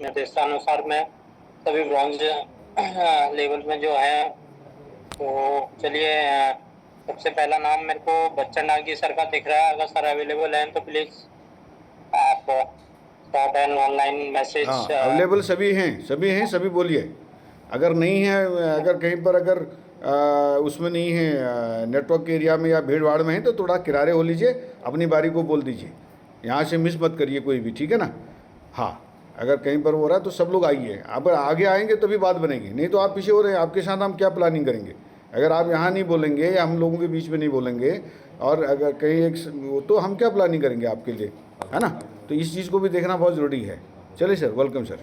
निर्देशानुसार मैं सभी ब्रॉन्ज लेवल में जो है। तो चलिए, सबसे पहला नाम मेरे को बच्चन नागी सर का दिख रहा है। अगर सर अवेलेबल हैं तो प्लीज आप स्टार्ट एन ऑनलाइन मैसेज। हाँ, अवेलेबल सभी हैं, सभी बोलिए। अगर नहीं है, अगर कहीं पर अगर उसमें नहीं है, नेटवर्क के एरिया में या भीड़ भाड़ में है, तो थोड़ा किनारे हो लीजिए, अपनी बारी को बोल दीजिए। यहाँ से मिस मत करिए कोई भी, ठीक है ना। हाँ, अगर कहीं पर हो रहा है तो सब लोग आइए। अब आगे आएंगे तभी बात बनेगी, नहीं तो आप पीछे हो रहे हैं। आपके साथ हम क्या प्लानिंग करेंगे अगर आप यहाँ नहीं बोलेंगे या हम लोगों के बीच में नहीं बोलेंगे, और अगर कहीं एक तो हम क्या प्लानिंग करेंगे आपके लिए, है ना। तो इस चीज़ को भी देखना बहुत ज़रूरी है। चलिए सर, वेलकम सर।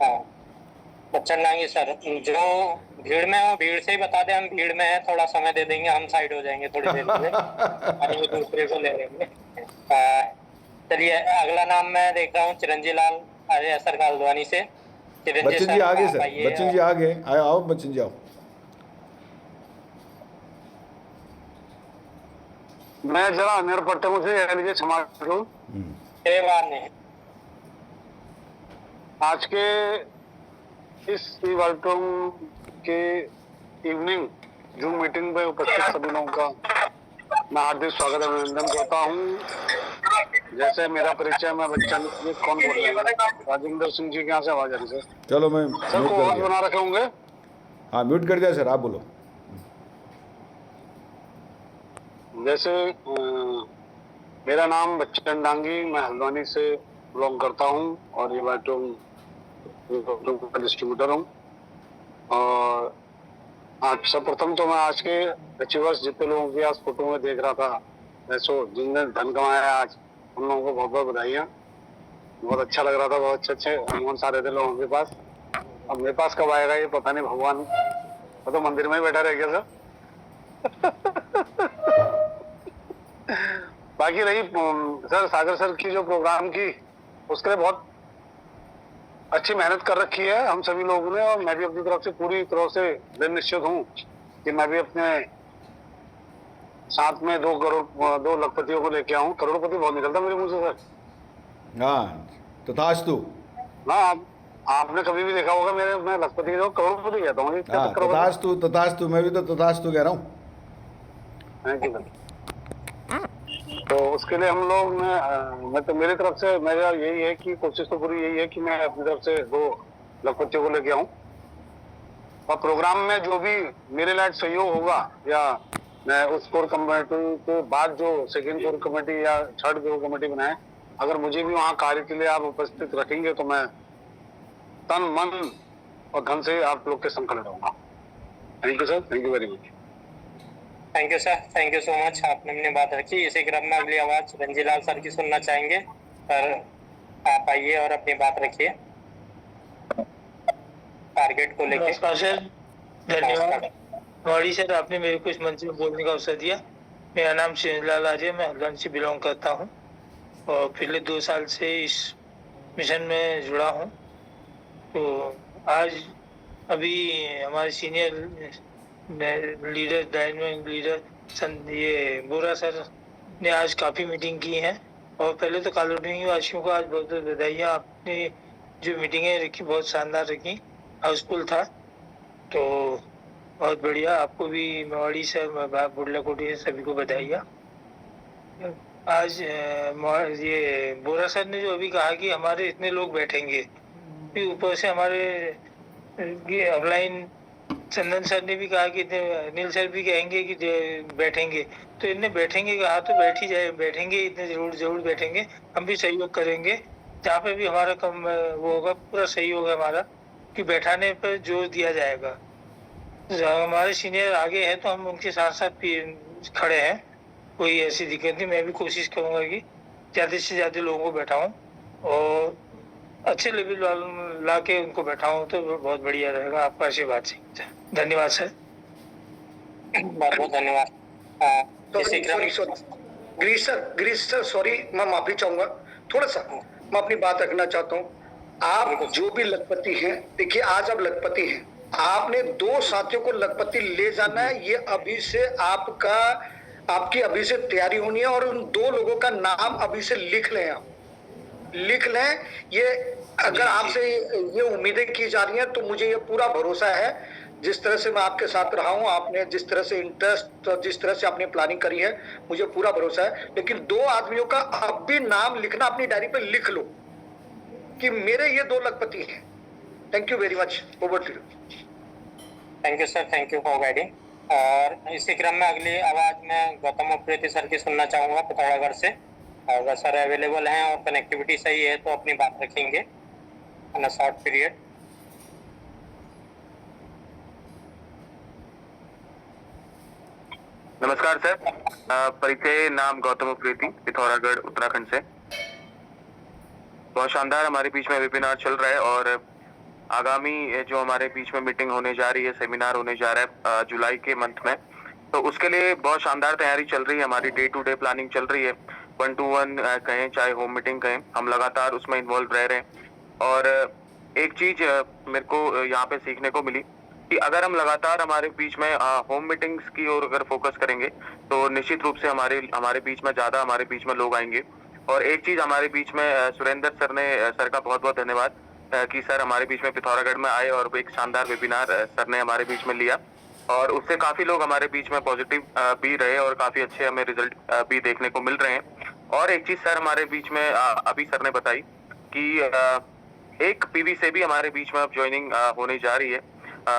हाँ, बच्चन नागी सर, जो भीड़ में हो भीड़ से ही बता दें। हम भीड़ में है, थोड़ा समय दे देंगे, हम साइड हो जाएंगे थोड़ी देर के लिए और वो दूसरे को ले लेंगे। चलिए, अगला नाम मैं देख रहा हूँ चिरंजी लाल आर्य सर का हल्द्वानी से। बच्चन जी आगे सर, बच्चन जी आगे आओ, बच्चन जी आओ। मैं जरा अनियर पट्टे मुझे लीजिए, क्षमा करो। आज के इस इवाल्टोम के इवनिंग जूम मीटिंग में उपस्थित सभी लोगों का मैं हार्दिक स्वागत अभिनंदन करता हूँ। जैसे मेरा परिचय, मैं बच्चन, ये कौन बोल रहे हैं? राजेंद्र सिंह जी के यहाँ से आवाज आ रही है सर। चलो, मैं सर को आवाज बना रखे होंगे। हाँ, म्यूट कर दिया सर, आप बोलो। जैसे मेरा नाम बच्चन डांगी, मैं हल्द्वानी से बिलोंग करता हूँ और ये बाटों का डिस्ट्रीब्यूटर हूँ। और आज सर्वप्रथम तो मैं आज के अचीवर्स जितने लोगों की आज फोटो में देख रहा था, वैसे जिनने धन कमाया है आज, उन लोगों को बहुत बहुत बधाइयाँ। बहुत अच्छा लग रहा था, बहुत अच्छे हनुमान सारे थे लोगों के पास। अब मेरे पास कब आएगा ये पता नहीं भगवान। मैं तो मंदिर में ही बैठा रह गया सर। बाकी रही सर सागर सर की जो प्रोग्राम की, उसके लिए बहुत अच्छी मेहनत कर रखी है हम सभी लोगों ने, और मैं भी अपनी तरफ से पूरी तरह से दृढ़ निश्चित हूँ कि मैं भी अपने साथ में 2 लखपतियों को लेके आऊँ। करोड़पति बहुत निकलता मेरे मुंह से सर। हाँ, तथास्तु। हाँ, आपने कभी भी देखा होगा मेरे, मैं लखपति जो करोड़पति कहता हूँ। तथास्तु, तथास्तु, मैं भी तो तथास्तु कह रहा हूँ। Thank you sir. तो उसके लिए हम लोग मैं तो मेरी तरफ से मेरा यही है कि कोशिश तो पूरी यही है कि मैं अपनी तरफ से 2 लखपतियों को लेके आऊं, और प्रोग्राम में जो भी मेरे लायक सहयोग होगा, या मैं उस कोर कमेटी के बाद जो सेकेंड कोर कमेटी या थर्ड कोर कमेटी बनाए, अगर मुझे भी वहाँ कार्य के लिए आप उपस्थित रखेंगे तो मैं तन मन और धन से आप लोग के संग खड़े रहूंगा। Thank you sir, thank you very much. Thank you sir, thank you so much. आपने अपनी बात रखी। इसी क्रम में अगली आवाज चिरंजी लाल सर की सुनना चाहेंगे। सर आप आइए और अपनी बात रखिए टारगेट को लेकर। नमस्कार सर, धन्यवाद। मौड़ी सर, आपने मेरे को इस मंच में बोलने का अवसर दिया। मेरा नाम चिरंजी लाल आर्य, मैं हल्द्वानी से बिलोंग करता हूँ और पिछले 2 साल से इस मिशन में जुड़ा हूँ। तो आज अभी हमारे सीनियर लीडर, डायनामिक लीडर ये बोरा सर ने आज काफ़ी मीटिंग की है। और पहले तो कॉलोनी वासियों को आज बहुत बहुत बधाइयाँ। आपने जो मीटिंगें रखी बहुत शानदार रखी, हाउसफुल था, तो बहुत बढ़िया। आपको भी मेवाड़ी सर, बुढ़ला कोटी से सभी को बधाइयाँ। आज ये बोरा सर ने जो अभी कहा कि हमारे इतने लोग बैठेंगे, फिर ऊपर से हमारे ये ऑफलाइन चंदन सर ने भी कहा कि अनिल सर भी कहेंगे कि बैठेंगे, तो इन्हें बैठेंगे कहा तो बैठ ही जाए, बैठेंगे इतने जरूर बैठेंगे। हम भी सहयोग करेंगे जहाँ पे भी हमारा कम वो होगा, पूरा सहयोग है हमारा कि बैठाने पर जोर दिया जाएगा। हमारे सीनियर आगे है तो हम उनके साथ साथ खड़े हैं, कोई ऐसी दिक्कत नहीं। मैं भी कोशिश करूंगा कि ज़्यादा से ज़्यादा लोगों को बैठाऊं और अच्छे लेवल ला के उनको बैठाऊं तो बहुत बढ़िया रहेगा। आपका आशीर्वाद से धन्यवाद सर। बहुत बहुत धन्यवाद। गिरीश सर सॉरी, मैं माफी चाहूंगा थोड़ा सा, मैं अपनी बात रखना चाहता हूँ। आप जो भी लखपति हैं, देखिए आज आप लखपति हैं, आपने 2 साथियों को लखपति ले जाना है। ये अभी से आपकी अभी से तैयारी होनी है और उन 2 लोगों का नाम अभी से लिख लें आप। लिख लें। ये अगर आपसे ये उम्मीदें की जा रही हैं तो मुझे ये पूरा भरोसा है, जिस तरह से मैं आपके साथ रहा हूं, आपने जिस तरह से इंटरेस्ट और जिस तरह से आपने प्लानिंग करी है, मुझे पूरा भरोसा है। लेकिन 2 आदमियों का अब भी नाम लिखना, अपनी डायरी पे लिख लो कि मेरे ये 2 लखपति हैं। Thank you very much. Over to you. Thank you sir, thank you for guiding. और इसी क्रम में अगली आवाज मैं गौतम उप्रेती सर की सुनना चाहूंगा पिथौरागढ़ से। अगर सर अवेलेबल हैं और कनेक्टिविटी सही है तो अपनी बात रखेंगे इन अ शॉर्ट पीरियड। नमस्कार सर, परिचय, नाम गौतम उप्रेती, पिथौरागढ़ उत्तराखंड से। बहुत शानदार हमारे बीच में वेबिनार चल रहा है और आगामी जो हमारे बीच में मीटिंग होने जा रही है, सेमिनार होने जा रहा है जुलाई के मंथ में, तो उसके लिए बहुत शानदार तैयारी चल रही है। हमारी डे टू डे प्लानिंग चल रही है, 1-to-1 कहें चाहे होम मीटिंग कहें, हम लगातार उसमें इन्वॉल्व रह रहे हैं। और एक चीज मेरे को यहाँ पे सीखने को मिली कि अगर हम लगातार हमारे बीच में होम मीटिंग्स की ओर अगर फोकस करेंगे तो निश्चित रूप से हमारे बीच में ज्यादा हमारे बीच में लोग आएंगे। और एक चीज हमारे बीच में सुरेंद्र सर ने, सर का बहुत बहुत धन्यवाद कि सर हमारे बीच में पिथौरागढ़ में आए और एक शानदार वेबिनार सर ने हमारे बीच में लिया और उससे काफी लोग हमारे बीच में पॉजिटिव भी रहे और काफी अच्छे हमें रिजल्ट भी देखने को मिल रहे हैं। और एक चीज सर हमारे बीच में अभी सर ने बताई कि एक पीवी से भी हमारे बीच में अब ज्वाइनिंग होने जा रही है,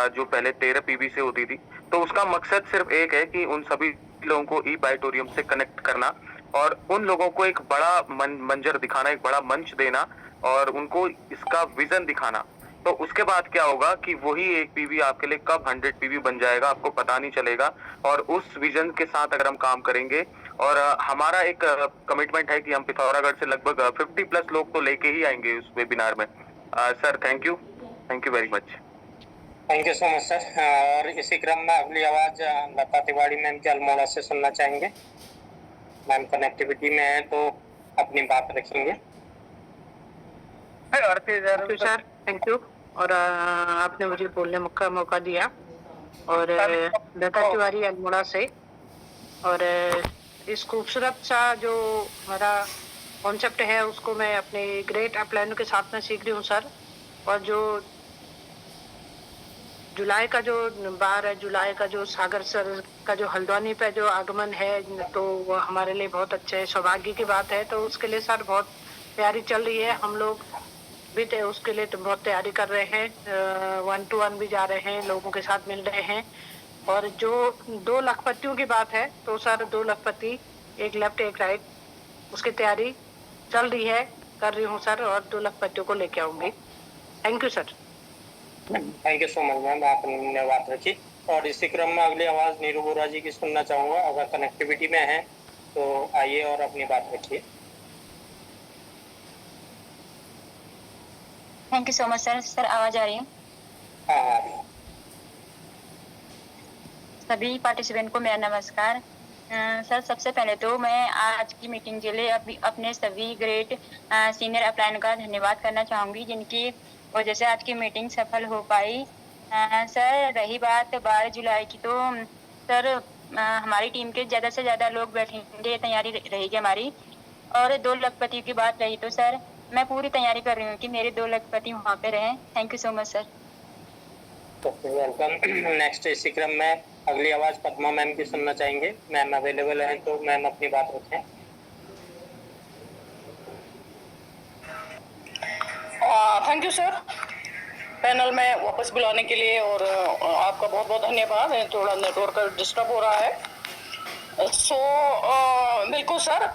जो पहले 13 पीवी से होती थी। तो उसका मकसद सिर्फ एक है कि उन सभी लोगों को ई बाइटोरियम से कनेक्ट करना और उन लोगों को एक बड़ा मंजर दिखाना, एक बड़ा मंच देना और उनको इसका विजन दिखाना। तो उसके बाद क्या होगा कि वही एक पीवी आपके लिए कब 100 पीवी बन जाएगा आपको पता नहीं चलेगा। और उस विजन के साथ अगर हम काम करेंगे और हमारा एक कमिटमेंट है कि हम पिथौरागढ़ से लगभग 50+ लोग तो लेके ही आएंगे उस वेबिनार में। Sir thank you very much. Thank you so much sir. और इसी क्रम में अगली आवाज लता तिवारी मैम के अल्मोड़ा से सुनना चाहेंगे। मैम कनेक्टिविटी में है तो अपनी बात रखेंगे। सर थैंक यू, और आपने मुझे बोलने का मौका दिया। और लता तिवारी अल्मोड़ा से, और इस खूबसूरत सा जो हमारा कॉन्सेप्ट है उसको मैं अपने ग्रेट अपलाइन के साथ में सीख रही हूँ सर। और जो जुलाई का जो 12 जुलाई का जो सागर सर का जो हल्द्वानी पे जो आगमन है तो वो हमारे लिए बहुत अच्छे सौभाग्य की बात है। तो उसके लिए सर बहुत तैयारी चल रही है, हम लोग भी उसके लिए तो बहुत तैयारी कर रहे हैं, 1-to-1 भी जा रहे हैं, लोगों के साथ मिल रहे हैं। और जो 2 लखपतियों की बात है तो सर 2 लखपति, एक लेफ्ट एक राइट, उसकी तैयारी चल रही है, कर रही हूँ सर, और 2 लखपतियों को लेके आऊंगी। Thank you sir. Thank you so much ma'am, आपने बात रखी। और इसी क्रम में अगली आवाज नीरू बोरा जी की सुनना चाहूंगा। अगर कनेक्टिविटी में है तो आइए और अपनी बात रखिए। Thank you so much sir. Sir आवाज आ रही है? हाँ। सभी पार्टिसिपेंट को मेरा नमस्कार। सर सबसे पहले तो मैं आज की मीटिंग के लिए अपने सभी ग्रेट सीनियर अपलाइन का धन्यवाद करना चाहूँगी, जिनकी वजह से आज की मीटिंग सफल हो पाई। सर रही बात 12 जुलाई की, तो सर हमारी टीम के ज़्यादा से ज़्यादा लोग बैठेंगे, तैयारी रहेगी हमारी। और 2 लखपति की बात रही तो सर मैं पूरी तैयारी कर रही हूँ कि मेरे 2 लखपति वहाँ पे रहें। Thank you so much sir. Welcome. Next इसी क्रम में अगली आवाज पद्मा मैम की सुनना चाहेंगे। मैम अवेलेबल है तो मैम अपनी बात रखें। थैंक यू सर, पैनल में वापस बुलाने के लिए, और आपका बहुत बहुत धन्यवाद। थोड़ा नेटवर्क डिस्टर्ब हो रहा है। बिल्कुल सर,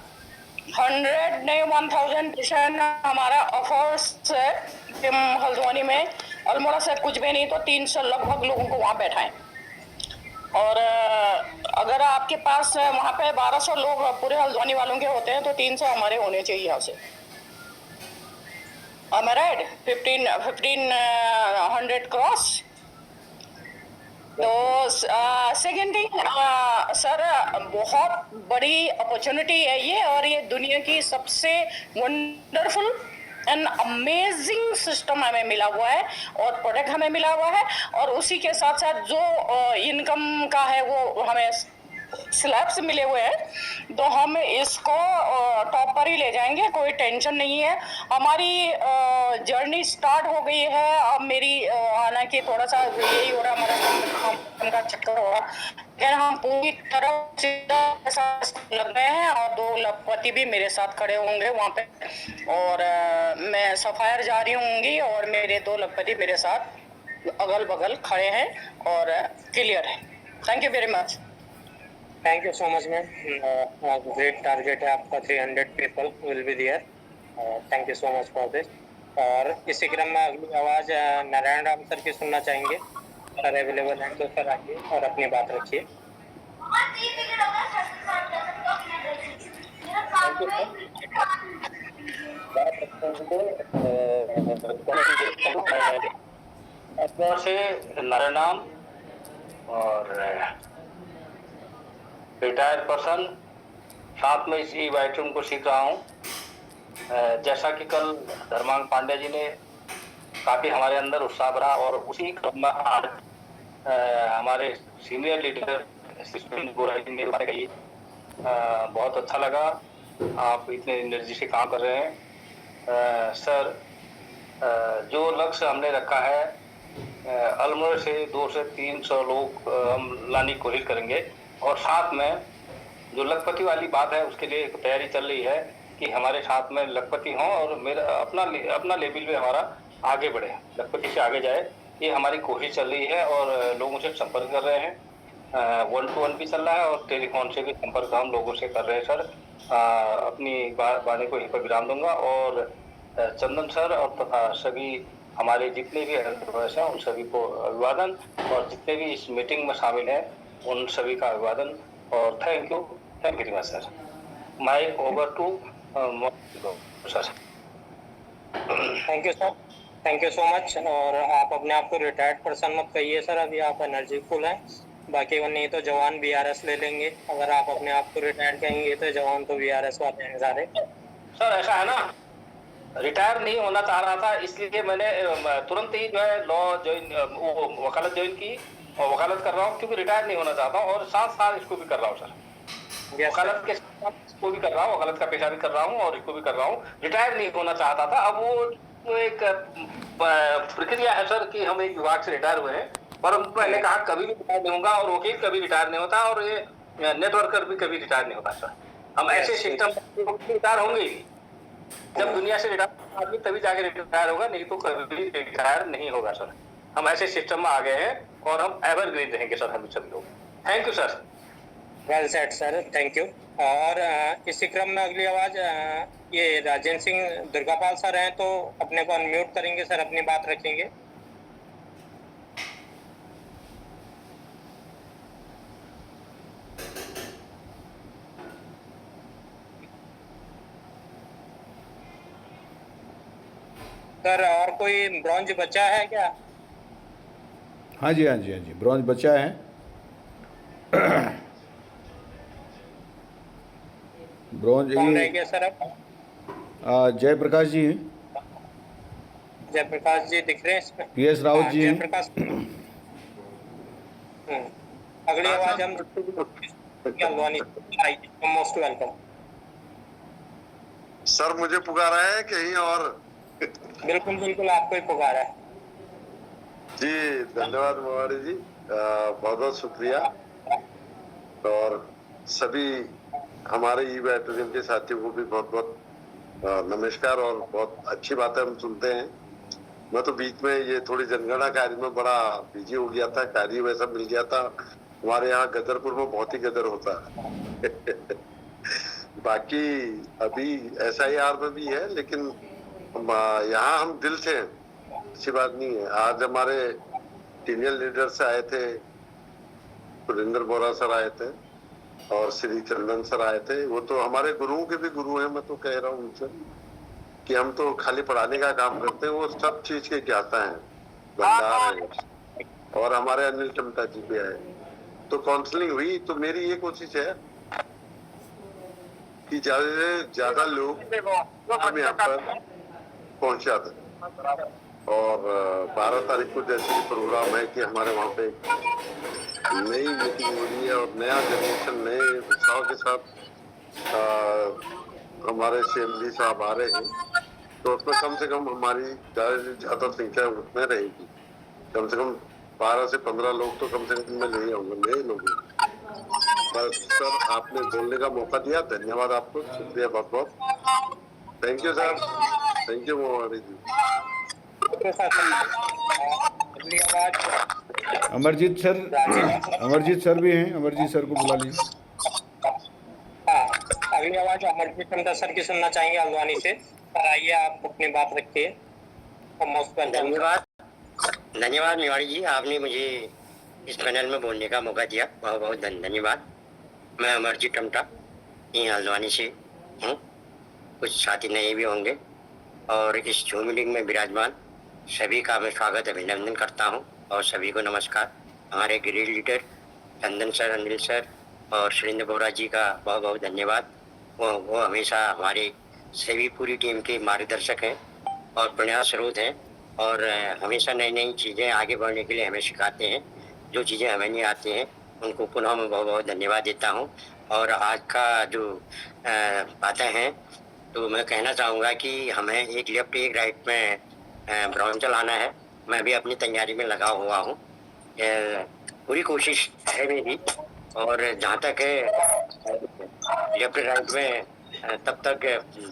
100 नहीं 1000% हमारा ऑफर्स है कि हम हल्द्वानी में अल्मोड़ा से कुछ भी नहीं तो 300 लगभग लोगों को वहाँ बैठाएं। और अगर आपके पास वहाँ पे 1200 लोग पूरे हल्द्वानी वालों के होते हैं तो 300 हमारे होने चाहिए यहाँ से। Am I right? 1500 क्रॉस। तो सेकेंड थिंग सर, बहुत बड़ी अपॉर्चुनिटी है ये, और ये दुनिया की सबसे वंडरफुल एंड अमेजिंग सिस्टम हमें मिला हुआ है और प्रोडक्ट हमें मिला हुआ है। और उसी के साथ साथ जो इनकम का है वो हमें स्लैब से मिले हुए हैं, तो हम इसको टॉप पर ही ले जाएंगे, कोई टेंशन नहीं है। हमारी जर्नी स्टार्ट हो गई है। अब मेरी हालांकि थोड़ा सा यही हो रहा है, हमारा काम का चक्कर हो रहा, लेकिन हम पूरी तरह से लग रहे हैं और 2 लखपति भी मेरे साथ खड़े होंगे वहाँ पे, और मैं सफायर जा रही होंगी और मेरे 2 लखपति मेरे साथ अगल बगल खड़े हैं और क्लियर है। Thank you very much. Thank you so much ma'am. Great target है आपका, 300 people will be there. Thank you so much for this. और इसी क्रम में अगली आवाज़ नारायण राम सर की सुनना चाहेंगे। सर अवेलेबल हैं तो सर आइए और अपनी बात रखिए। अपनों से नारायण नाम और रिटायर्ड पर्सन, साथ में इसी वाइटरूम को सीख रहा हूँ। जैसा कि कल धर्मांग पांडे जी ने काफ़ी हमारे अंदर उत्साह भरा, और उसी क्रम में आज हमारे सीनियर लीडर जी ने बात कही, बहुत अच्छा लगा। आप इतने एनर्जी से काम कर रहे हैं। सर, जो लक्ष्य हमने रखा है, अल्मोड़ा से 200 से 300 लोग हम लाने की कोशिश करेंगे, और साथ में जो लखपति वाली बात है उसके लिए एक तैयारी चल रही है कि हमारे साथ में लखपति हों और मेरा अपना लेवल में हमारा आगे बढ़े, लखपति से आगे जाए, ये हमारी कोशिश चल रही है। और लोगों से संपर्क कर रहे हैं, 1-to-1 भी चल रहा है और टेलीफोन से भी संपर्क हम लोगों से कर रहे हैं। सर, अपनी वाणी को यहीं पर विराम दूंगा, और चंदन सर और तथा सभी हमारे जितने भी एम्प्लॉयज हैं उन सभी को अभिवादन, और जितने भी इस मीटिंग में शामिल हैं उन सभी का अभिवादन, और thank you very much sir. Mike over to sir. Thank you sir, thank you so much. और आप अपने आप को रिटायर्ड पर्सन मत कहिए सर, अभी आप एनर्जीफुल हैं। बाकी वो नहीं तो जवान BRS ले लेंगे। अगर आप अपने आप को रिटायर्ड कहेंगे तो जवान तो BRS वाले हैं सारे। सर ऐसा है ना, रिटायर नहीं होना चाह रहा था, इसलिए मैंने तुरंत ही जो है लॉ ज्वाइन, वो वकालत ज्वाइन की, और वकालत कर रहा हूँ क्योंकि रिटायर नहीं होना चाहता हूँ, और साथ इसको भी कर रहा हूँ सर। वकालत के साथ इसको भी कर रहा हूँ, वकालत का पेशा भी कर रहा हूँ और इसको भी कर रहा हूँ। रिटायर नहीं होना चाहता था। अब वो एक प्रक्रिया है सर कि हम एक विभाग से रिटायर हुए हैं, पर मैंने कहा कभी भी रिटायर नहीं होगा, और वकील कभी रिटायर नहीं होता, और ये नेटवर्कर भी कभी रिटायर नहीं होता सर। हम ऐसे सिस्टम रिटायर होंगे ही, जब दुनिया से रिटायर आदमी तभी जाके रिटायर होगा, नहीं तो कभी रिटायर नहीं होगा सर। हम ऐसे सिस्टम में आ गए हैं और हम एवरग्रीन रहेंगे सर, हम सभी लोग। Thank you sir. Well said sir, thank you. और इसी क्रम में अगली आवाज़ ये राजेंद्र सिंह दुर्गापाल सर हैं, तो अपने को अनम्यूट करेंगे सर, अपनी बात रखेंगे। सर और कोई ब्रॉन्ज बचा है क्या? हाँ जी, हाँ जी, हाँ जी, ब्रॉन्ज बचा है। ब्रॉन्ज कौन रह गया सर अब? जयप्रकाश जी हैं। जयप्रकाश जी दिख रहे हैं इसमें? PS राउत जी हैं। जयप्रकाश। अगली आवाज हम मोस्ट वेलकम। सर मुझे पुकारा है कहीं और? बिल्कुल बिल्कुल, आपको ही पुकारा है जी। धन्यवाद मोहारी जी, बहुत बहुत शुक्रिया। और सभी हमारे ई-बैटरियम के साथियों को भी बहुत बहुत नमस्कार, और बहुत अच्छी बातें हम सुनते हैं। मैं तो बीच में ये थोड़ी जनगणना कार्य में बड़ा बिजी हो गया था, कार्य वैसा मिल गया था। हमारे यहाँ गदरपुर में बहुत ही गदर होता है। बाकी अभी SIR में भी है, लेकिन यहाँ हम दिल से, अच्छी बात नहीं है। आज हमारे सीनियर लीडर से आए थे, सुरेंद्र बोरा सर आए थे और श्री चंदन सर आए थे। वो तो हमारे गुरुओं के भी गुरु हैं। मैं तो कह रहा हूँ उनसे कि हम तो खाली पढ़ाने का काम करते हैं, वो सब चीज के ज्ञाता हैं, भंडार है। और हमारे अनिल टमटा जी भी आए, तो काउंसलिंग हुई। तो मेरी ये कोशिश है कि ज्यादा से ज्यादा लोग हम यहाँ पर पहुंचा दें। और 12 तारीख को जैसे प्रोग्राम है कि हमारे वहाँ पे नई मीटिंग हो रही है और नया जनरेशन नए उत्साह के साथ हमारे CMD साहब आ रहे हैं, तो उसमें कम से कम हमारी ज्यादा संख्या उसमें रहेगी। कम से कम 12 से 15 लोग तो कम से कम में नहीं होंगे, नए लोग। बस सर, आपने बोलने का मौका दिया, धन्यवाद आपको, शुक्रिया बहुत बहुत। Thank you sir, thank you Mohammed ji. अगली आवाज अमरजीत सर भी हैं, अमरजीत सर को बुला लीजिए। हाँ, अगली आवाज अमरजीत चंदा सर की सुनना चाहेंगे हल्द्वानी से। सर आइए, आप अपनी बात रखिए। धन्यवाद मेवाड़ी जी, आपने मुझे इस पैनल में बोलने का मौका दिया, बहुत बहुत धन्यवाद। मैं अमरजीत टमटा यहीं हल्द्वानी से हूँ, कुछ साथी नए भी होंगे, और इस जूम मीटिंग में विराजमान सभी का मैं स्वागत अभिनंदन करता हूँ और सभी को नमस्कार। हमारे ग्रेड लीडर चंदन सर, अनिल सर और सुरेंद्र बोरा जी का बहुत बहुत धन्यवाद। वो हमेशा हमारे सभी पूरी टीम के मार्गदर्शक हैं और प्रेरणा स्रोत हैं, और हमेशा नई नई चीज़ें आगे बढ़ने के लिए हमें सिखाते हैं। जो चीज़ें हमें नहीं आती हैं उनको पुनः मैं बहुत बहुत धन्यवाद देता हूँ। और आज का जो बातें हैं, तो मैं कहना चाहूँगा कि हमें एक लेफ्ट एक राइट में ब्राउन चलाना है। मैं भी अपनी तैयारी में लगा हुआ हूँ, पूरी कोशिश है मेरी, और जहाँ तक है लेफ्ट राइट में तब तक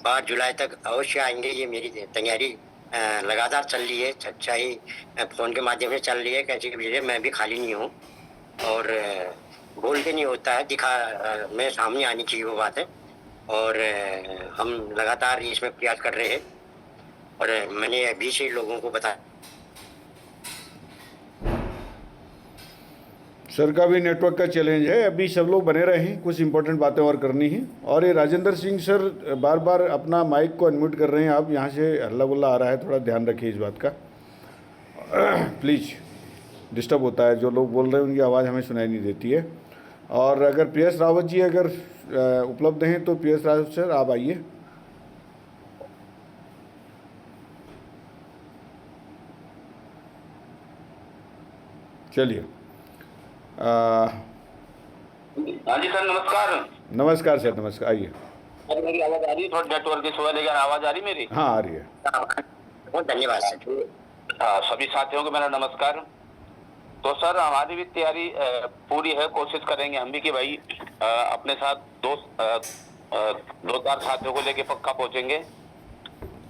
12 जुलाई तक अवश्य आएंगे। ये मेरी तैयारी लगातार चल रही है, चाहे फ़ोन के माध्यम से चल रही है, कैसे भी। मैं भी खाली नहीं हूँ, और बोल के नहीं होता है, मैं सामने आनी चाहिए वो बात है, और हम लगातार इसमें प्रयास कर रहे हैं। और मैंने अभी से लोगों को बताया। सर का भी नेटवर्क का चैलेंज है, अभी सब लोग बने रहे हैं, कुछ इंपॉर्टेंट बातें और करनी है। और ये राजेंद्र सिंह सर बार बार अपना माइक को अनम्यूट कर रहे हैं, आप यहाँ से हल्ला गुल्ला आ रहा है, थोड़ा ध्यान रखिए इस बात का प्लीज़। डिस्टर्ब होता है, जो लोग बोल रहे हैं उनकी आवाज़ हमें सुनाई नहीं देती है। और अगर PS रावत जी अगर उपलब्ध हैं तो PS रावत सर आप आइए। चलिए। हाँ जी सर, नमस्कार। नमस्कार सर, नमस्कार, आइए। मेरी आवाज़ आ रही है? थोड़ा नेटवर्क इशू है, लेकिन आवाज़ आ रही मेरी? हाँ आ रही है। बहुत धन्यवाद सर। सभी साथियों को मेरा नमस्कार। तो सर, हमारी भी तैयारी पूरी है, कोशिश करेंगे हम भी कि भाई अपने साथ दो चार साथियों को लेके पक्का पहुंचेंगे।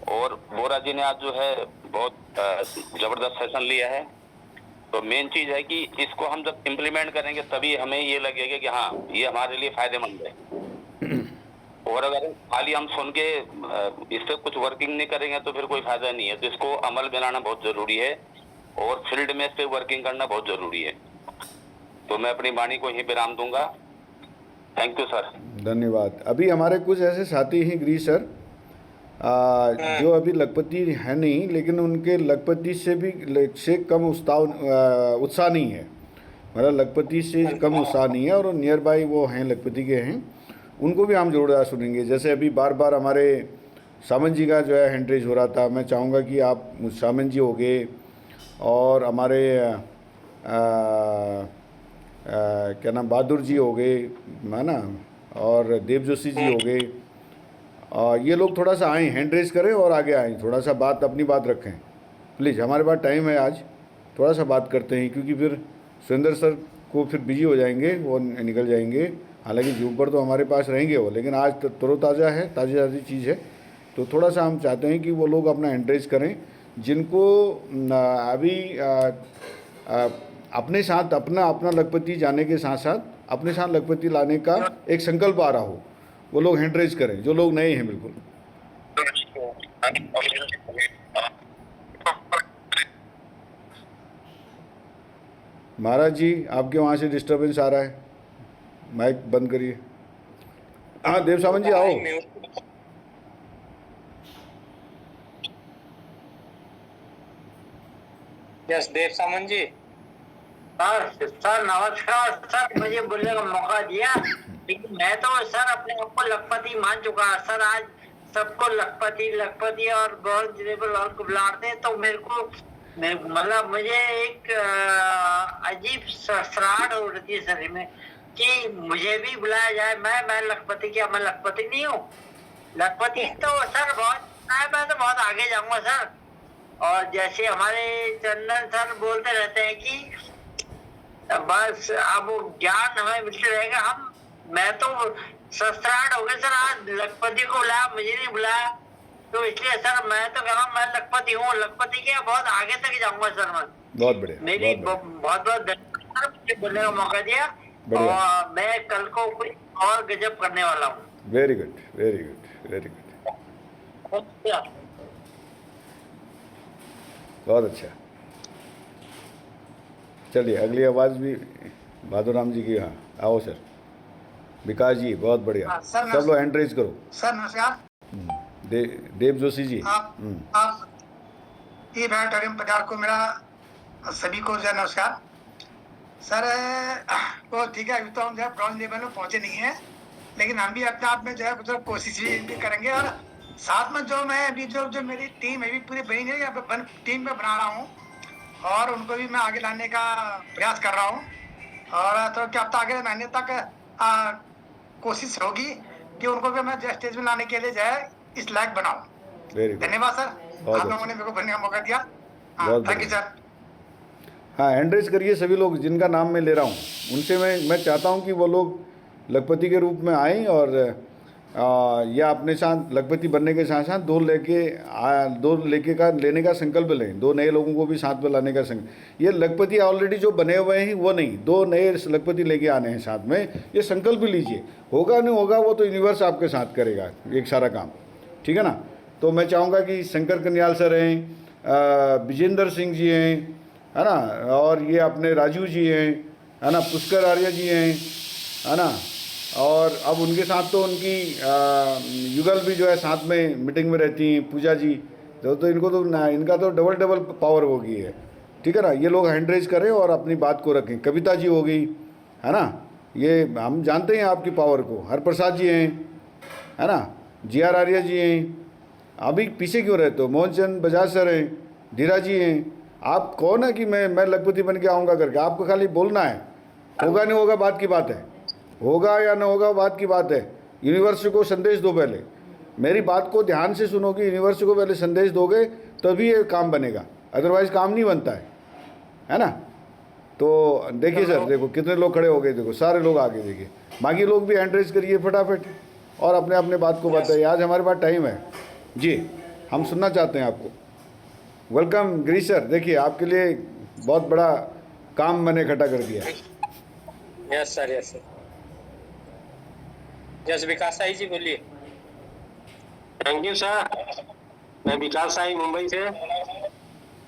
और बोरा जी ने आज जो है बहुत जबरदस्त सेशन लिया है। तो मेन चीज है कि इसको हम जब इम्प्लीमेंट करेंगे तभी हमें ये लगेगा कि हाँ, ये हमारे लिए फायदेमंद है। और अगर खाली हम सुन के इससे कुछ वर्किंग नहीं करेंगे तो फिर कोई फायदा नहीं है। तो इसको अमल में लाना बहुत जरूरी है, और फील्ड में इस पे वर्किंग करना बहुत जरूरी है। तो मैं अपनी वाणी को यहीं विराम दूंगा। Thank you sir. धन्यवाद। अभी हमारे कुछ ऐसे साथी हैं गिरीश सर, जो अभी लखपति है नहीं, लेकिन उनके लखपति से कम उत्साह नहीं है, मतलब लखपति से कम उत्साह नहीं है, और नियर बाई वो हैं, लखपति के हैं, उनको भी हम जोरदार सुनेंगे। जैसे अभी बार बार हमारे सामंत जी का जो है हैंड रेज हो रहा था, मैं चाहूँगा कि आप सामंत जी हो गए, और हमारे क्या नाम, बहादुर जी हो गए, है ना, और देव जोशी जी हो गए, ये लोग थोड़ा सा आएँ, हैंड रेज करें और आगे आएँ, थोड़ा सा अपनी बात रखें प्लीज़। हमारे पास टाइम है आज, थोड़ा सा बात करते हैं, क्योंकि फिर सुरेंद्र सर को फिर बिजी हो जाएंगे, वो निकल जाएंगे। हालांकि जूम पर तो हमारे पास रहेंगे वो, लेकिन आज तरोताज़ा है, ताज़ी चीज़ है, तो थोड़ा सा हम चाहते हैं कि वो लोग अपना हैंड रेज करें, जिनको अभी अपने साथ अपना लखपति जाने के साथ साथ अपने साथ लखपति लाने का एक संकल्प आ रहा हो, वो लोग हैंड रेज करें, जो लोग नए हैं बिल्कुल। महाराज जी, आपके वहाँ से डिस्टरबेंस आ रहा है, माइक बंद करिए। हाँ देव सावंत जी आओ। यस देव सावंत जी। सर नमस्कार सर, मुझे बोलने का मौका दिया, लेकिन मैं तो सर अपने आप को लखपति मान चुका। सर आज सबको लखपति लखपति और ब्रॉन्ज लेवल और को बुलाते हैं, तो मेरे को मतलब मुझे एक अजीब सराहट हो रही है शरीर में कि मुझे भी बुलाया जाए। मैं लखपति, क्या मैं लखपति नहीं हूँ? लखपति तो सर बहुत, मैं तो बहुत आगे जाऊंगा सर। और जैसे हमारे चंदन सर बोलते रहते हैं कि बस अब ज्ञान हमें मिलते रहेगा। मैं तो सस्त्राहट हो गया सर, आज लखपति को बुलाया, मुझे नहीं बुलाया, तो इसलिए सर मैं तो कह रहा हूँ मैं लखपति हूँ, लखपति के बहुत आगे तक जाऊंगा सर मैं। बहुत बढ़िया, मेरी बहुत बहुत धन्यवाद मुझे बोलने का मौका दिया, और मैं कल को कुछ और गजब करने वाला हूँ। Very good, very good, very good, बहुत अच्छा। चलिए अगली आवाज़ भी भादुराम जी की। हाँ आओ सर। विकास जी बहुत बढ़िया, सब लोग हैंड रेज करो। सर नमस्कार। देव जोशी जी, आप ई प्लानिटोरियम पधार को मेरा सभी को जो नमस्कार। सर तो ठीक है, अभी तो हम जो है ब्रॉन्ज लेवल में पहुंचे नहीं है, लेकिन हम भी अपने आप में जो है मतलब कोशिश भी करेंगे। और साथ में जो मैं अभी जो मेरी टीम है भी पूरी बनी है, यहाँ पे टीम में बना रहा हूँ, और उनको भी मैं आगे लाने का प्रयास कर रहा हूँ। और तो क्या पता आगे महीने तक कोशिश होगी कि उनको भी मैं स्टेज में लाने के लिए जो है इस लायक बनाऊं। धन्यवाद सर, आप लोगों ने मेरे को बनने का मौका दिया। Thank you sir. हाँ हैंड रेज करिए सभी लोग जिनका नाम मैं ले रहा हूँ, उनसे मैं चाहता हूँ कि वो लोग लखपति के रूप में आएँ, और या अपने साथ लखपति बनने के साथ साथ दो लेने का संकल्प लें। 2 नए लोगों को भी साथ में लाने का संकल्प। ये लखपति ऑलरेडी जो बने हुए हैं वो नहीं, 2 नए लखपति लेके आने हैं साथ में, ये संकल्प लीजिए। होगा नहीं होगा वो तो यूनिवर्स आपके साथ करेगा एक सारा काम, ठीक है ना। तो मैं चाहूँगा कि शंकर कन्याल सर हैं, विजेंद्र सिंह जी हैं, है ना, और ये अपने राजू जी हैं, है ना, पुष्कर आर्य जी हैं, है ना, और अब उनके साथ तो उनकी युगल भी जो है साथ में मीटिंग में रहती हैं, पूजा जी, तो इनको तो इनका तो डबल पावर हो गई है, ठीक है ना। ये लोग हैंड रेज करें और अपनी बात को रखें। कविता जी हो गई, है ना, ये हम जानते हैं आपकी पावर को। हरप्रसाद जी हैं, है ना, GR आर्य जी हैं। अभी पीछे क्यों रहते हो? मोहन चंद बजाज सर हैं, धीरा जी हैं। आप कौन है कि मैं लखपति बन के आऊँगा करके? आपको खाली बोलना है, होगा नहीं होगा बात की बात है, होगा या ना होगा बात की बात है। यूनिवर्स को संदेश दो, पहले मेरी बात को ध्यान से सुनोगे, यूनिवर्स को पहले संदेश दोगे तभी ये काम बनेगा, अदरवाइज काम नहीं बनता है ना। तो देखिए सर, देखो कितने लोग खड़े हो गए, देखो सारे लोग आगे, देखिए बाकी लोग भी हैंड रेज करिए फटाफट और अपने अपने बात को बताइए। आज हमारे पास टाइम है जी, हम सुनना चाहते हैं आपको। वेलकम गिरीश सर, देखिए आपके लिए बहुत बड़ा काम मैंने इकट्ठा कर दिया। Yes sir, yes sir. Yes Vikas Sai ji बोलिए। थैंक यू सर, मैं विकास साई मुंबई से।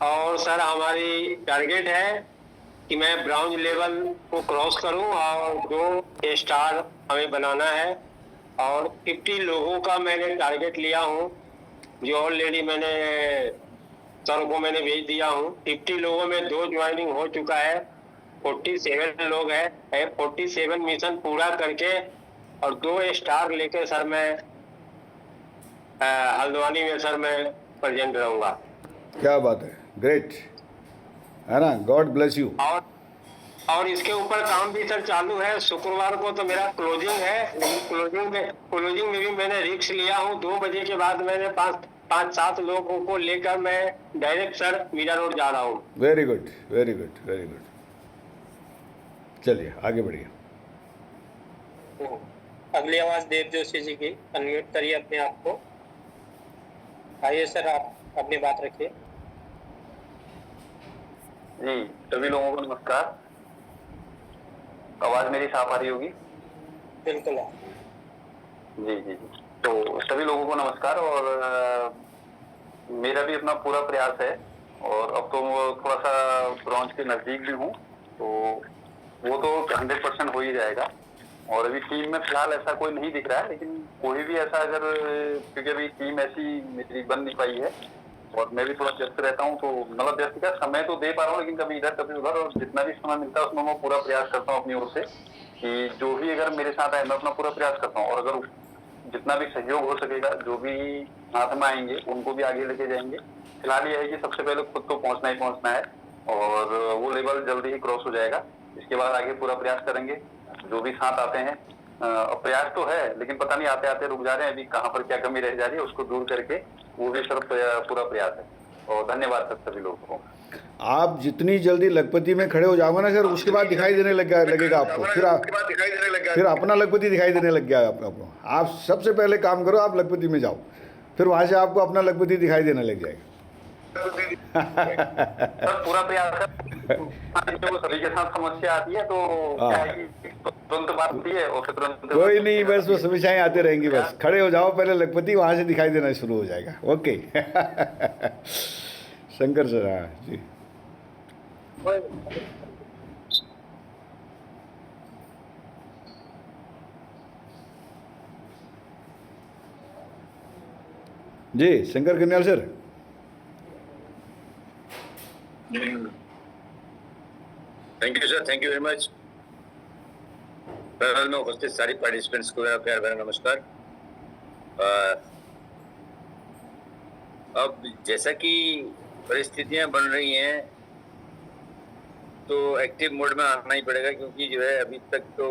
और सर हमारी टारगेट है कि मैं ब्राउन लेवल को क्रॉस करूं और 2 स्टार हमें बनाना है। और 50 लोगों का मैंने टारगेट लिया हूं, जो ऑलरेडी मैंने सर को मैंने भेज दिया हूं। 50 लोगों में 2 ज्वाइनिंग हो चुका है, 47 लोग हैं। 47 मिशन पूरा करके और 2 स्टार लेके सर मैं हल्द्वानी में सर मैं प्रेजेंट रहूंगा। क्या बात है, ग्रेट, है ना, गॉड ब्लेस यू। और इसके ऊपर काम भी सर चालू है। शुक्रवार को तो मेरा क्लोजिंग है, लेकिन क्लोजिंग में भी मैंने रिस्क लिया हूँ। 2 बजे के बाद मैंने 5-7 लोगों को लेकर मैं डायरेक्ट सर मीरा रोड जा रहा हूँ। Very good, very good, very good. चलिए आगे बढ़िए। अगली आवाज देव जोशी जी की, अनम्यूट करिए अपने आप को। आइए सर, आप अपनी बात रखिए। जी सभी लोगों को नमस्कार। आवाज मेरी साफ आ रही होगी? बिल्कुल। जी जी जी, तो सभी लोगों को नमस्कार। और मेरा भी अपना पूरा प्रयास है, और अब तो थोड़ा सा ब्रॉन्ज के नजदीक भी हूँ, तो वो तो 100% हो ही जाएगा। और अभी टीम में फिलहाल ऐसा कोई नहीं दिख रहा है, लेकिन कोई भी ऐसा अगर, क्योंकि अभी टीम ऐसी मेरी बन नहीं पाई है और मैं भी थोड़ा व्यस्त रहता हूँ, तो मतलब व्यस्त का समय तो दे पा रहा हूँ, लेकिन कभी इधर कभी उधर, और जितना भी समय मिलता है उसमें मैं पूरा प्रयास करता हूँ अपनी ओर से कि जो भी अगर मेरे साथ आए मैं अपना पूरा प्रयास करता हूँ। और अगर जितना भी सहयोग हो सकेगा, जो भी हाथ में आएंगे उनको भी आगे लेके जाएंगे। फिलहाल ये है कि सबसे पहले खुद तो पहुंचना ही पहुंचना है और वो लेवल जल्दी ही क्रॉस हो जाएगा। इसके बाद आगे पूरा प्रयास करेंगे। जो भी साथ आते हैं, प्रयास तो है लेकिन पता नहीं आते आते रुक जा रहे हैं, अभी कहाँ पर क्या कमी रह जा रही है उसको दूर करके वो भी सर पूरा प्रयास है। और धन्यवाद सर सभी लोगों को। आप जितनी जल्दी लखपति में खड़े हो जाओगे ना सर, उसके बाद दिखाई देने लगेगा आपको, फिर अपना लखपति दिखाई देने लग गया आपको। आप सबसे पहले काम करो, आप लखपति में जाओ, फिर वहाँ से आपको अपना लखपति दिखाई देने लग जाएगा। सर पूरा प्रयास है। सभी के साथ समस्या आती है तो क्या है कि तुरंत बात होती है और फिर तुरंत कोई नहीं, बस वो समस्याएं आते रहेंगी। बस खड़े हो जाओ पहले लखपति, वहाँ से दिखाई देना शुरू हो जाएगा। Okay Shankar sir. हाँ जी जी, Shankar Kanyal sir. Thank you sir, thank you very much. Panel में उपस्थित सारी पार्टिसिपेंट्स को मेरा प्यार भरा नमस्कार। अब जैसा कि परिस्थितियां बन रही हैं तो एक्टिव मोड में आना ही पड़ेगा, क्योंकि जो है अभी तक तो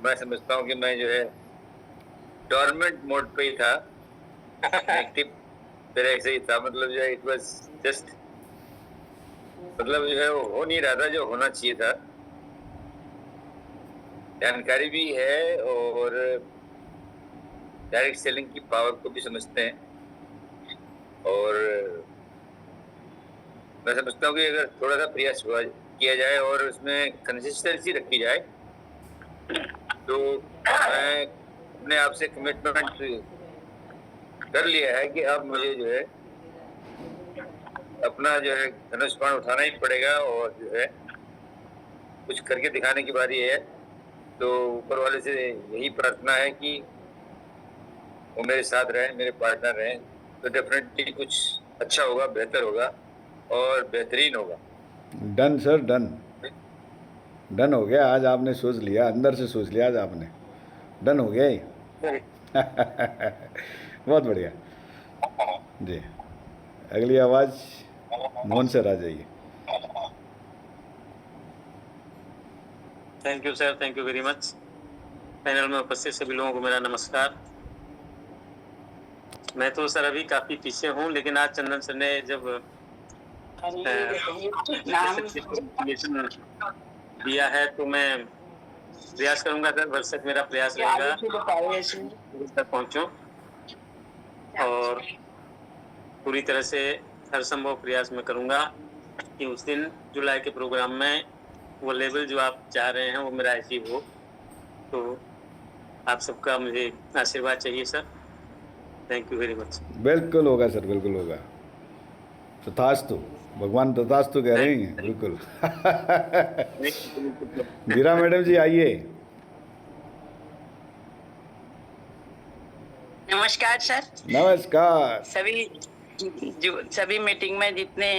मैं समझता हूँ कि मैं जो है डॉर्मेंट मोड पे ही था। एक्टिव तरह से ही था, मतलब जो है इट वाज जस्ट, मतलब जो है वो हो नहीं रहा था जो होना चाहिए था। जानकारी भी है और डायरेक्ट सेलिंग की पावर को भी समझते हैं, और मैं समझता हूँ कि अगर थोड़ा सा प्रयास किया जाए और उसमें कंसिस्टेंसी रखी जाए तो मैं अपने आप से कमिटमेंट कर लिया है कि अब मुझे जो है अपना जो है धनुष बाण उठाना ही पड़ेगा और जो है कुछ करके दिखाने की बारी है। तो ऊपर वाले से यही प्रार्थना है कि वो मेरे साथ रहें, मेरे पार्टनर रहें, तो डेफिनेटली कुछ अच्छा होगा, बेहतर होगा और बेहतरीन होगा। डन सर, डन डन हो गया। आज आपने सोच लिया, अंदर से सोच लिया आज आपने, डन हो गया ही। बहुत बढ़िया जी। अगली आवाज़ मोहन सर आ जाइए। Thank you sir, thank you very much. Panel में उपस्थित सभी लोगों को मेरा नमस्कार। मैं तो सर अभी काफ़ी पीछे हूँ, लेकिन आज चंदन सर ने जब दिया है तो मैं प्रयास करूँगा सर, भरसक मेरा प्रयास रहेगा तक पहुँचूँ और पूरी तरह से हर संभव प्रयास मैं करूँगा कि उस दिन जुलाई के प्रोग्राम में वो लेवल जो आप चाह रहे हैं वो मेरा अचीव हो। तो आप सबका मुझे आशीर्वाद चाहिए sir. Thank you very much. बिल्कुल होगा सर, बिल्कुल होगा। तथास्तु, भगवान तथास्तु कह रहे हैं। बिल्कुल। मीरा मैडम जी आइए। नमस्कार सर। नमस्कार। सभी मीटिंग में जितने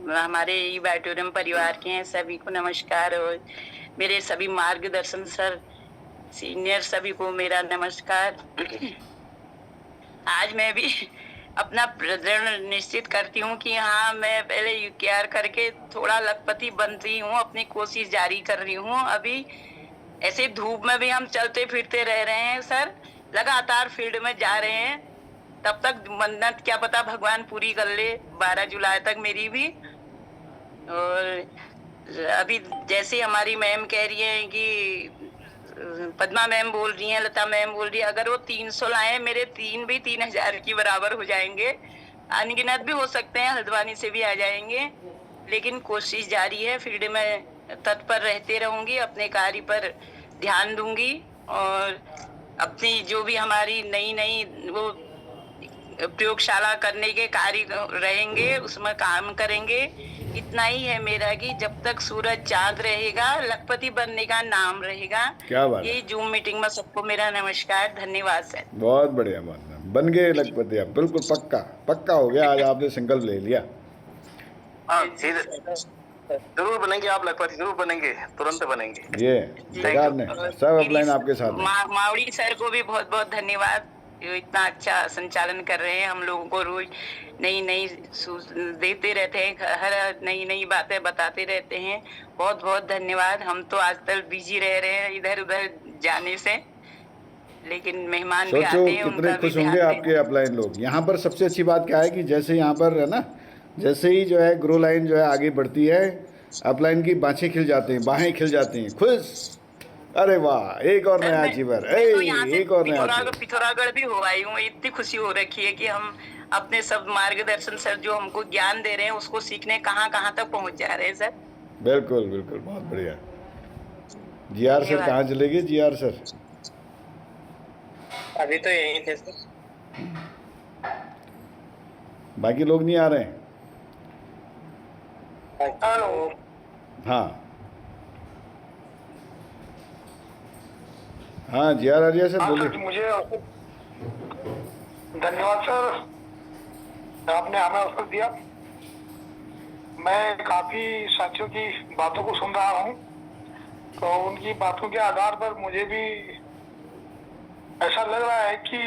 हमारे ई ऑडिटोरियम परिवार के हैं सभी को नमस्कार, और मेरे सभी मार्गदर्शन सर सीनियर सभी को मेरा नमस्कार। आज मैं भी अपना दृढ़ निश्चित करती हूँ कि हाँ, मैं पहले यूकेआर करके थोड़ा लखपति बन रही हूँ, अपनी कोशिश जारी कर रही हूँ। अभी ऐसे धूप में भी हम चलते फिरते रह रहे हैं सर, लगातार फील्ड में जा रहे हैं। तब तक मन्नत क्या पता भगवान पूरी कर ले 12 जुलाई तक मेरी भी। और अभी जैसे हमारी मैम कह रही है कि पद्मा मैम बोल रही हैं, लता मैम बोल रही है, अगर वो 300 लाए मेरे 3 भी 3000 की बराबर हो जाएंगे। अनगिनत भी हो सकते हैं, हल्द्वानी से भी आ जाएंगे, लेकिन कोशिश जारी है। फील्ड में तत्पर रहते रहूंगी, अपने कार्य पर ध्यान दूंगी और अपनी जो भी हमारी नई वो प्रयोगशाला करने के कार्य रहेंगे उसमें काम करेंगे। इतना ही है मेरा कि जब तक सूरज चांद रहेगा लखपति बनने का नाम रहेगा। क्या बात। ये जूम मीटिंग में सबको मेरा नमस्कार, धन्यवाद सर। बहुत बढ़िया, बहुत बन गए लखपति आप। बिल्कुल पक्का हो गया। आज आपने संकल्प ले लिया। जरूर बनेंगे आप लखपति, जरूर बनेंगे, तुरंत बनेंगे। ये सरकार ने सब अपलाइन आपके साथ। मावड़ी सर को भी बहुत बहुत धन्यवाद जो इतना अच्छा संचालन कर रहे हैं, हम लोगों को रोज नई नई देते रहते हैं, हर नई नई बातें बताते रहते हैं। बहुत बहुत धन्यवाद। हम तो आज तक बिजी रह रहे हैं इधर उधर जाने से, लेकिन मेहमान भी सोचो आते हैं, कितने उनका भी खुश होंगे ध्यान आपके अपलाइन लोग। यहाँ पर सबसे अच्छी बात क्या है कि जैसे यहाँ पर है ना, जैसे ही जो है ग्रो लाइन जो है आगे बढ़ती है, अपलाइन की बाँछें खिल जाती हैं, बाहें खिल जाती हैं, खुश। अरे वाह, एक और नया अचीवर, एक और नया अचीवर। पिथौरागढ़ भी हो आई हूँ। इतनी खुशी हो रखी है कि हम अपने सब मार्गदर्शन सर जो हमको ज्ञान दे रहे हैं उसको सीखने कहाँ कहाँ तक पहुँच जा रहे हैं सर। बिल्कुल बिल्कुल, बहुत बढ़िया। जीआर सर कहाँ चले गए? जीआर सर अभी तो यहीं थे सर। बाकी लोग नहीं आ रहे हैं? हाँ हाँ, जीआर आर्या सर बोलिए। मुझे धन्यवाद सर, आपने हमें अवसर दिया। मैं काफी साथियों की बातों को सुन रहा हूँ, तो उनकी बातों के आधार पर मुझे भी ऐसा लग रहा है कि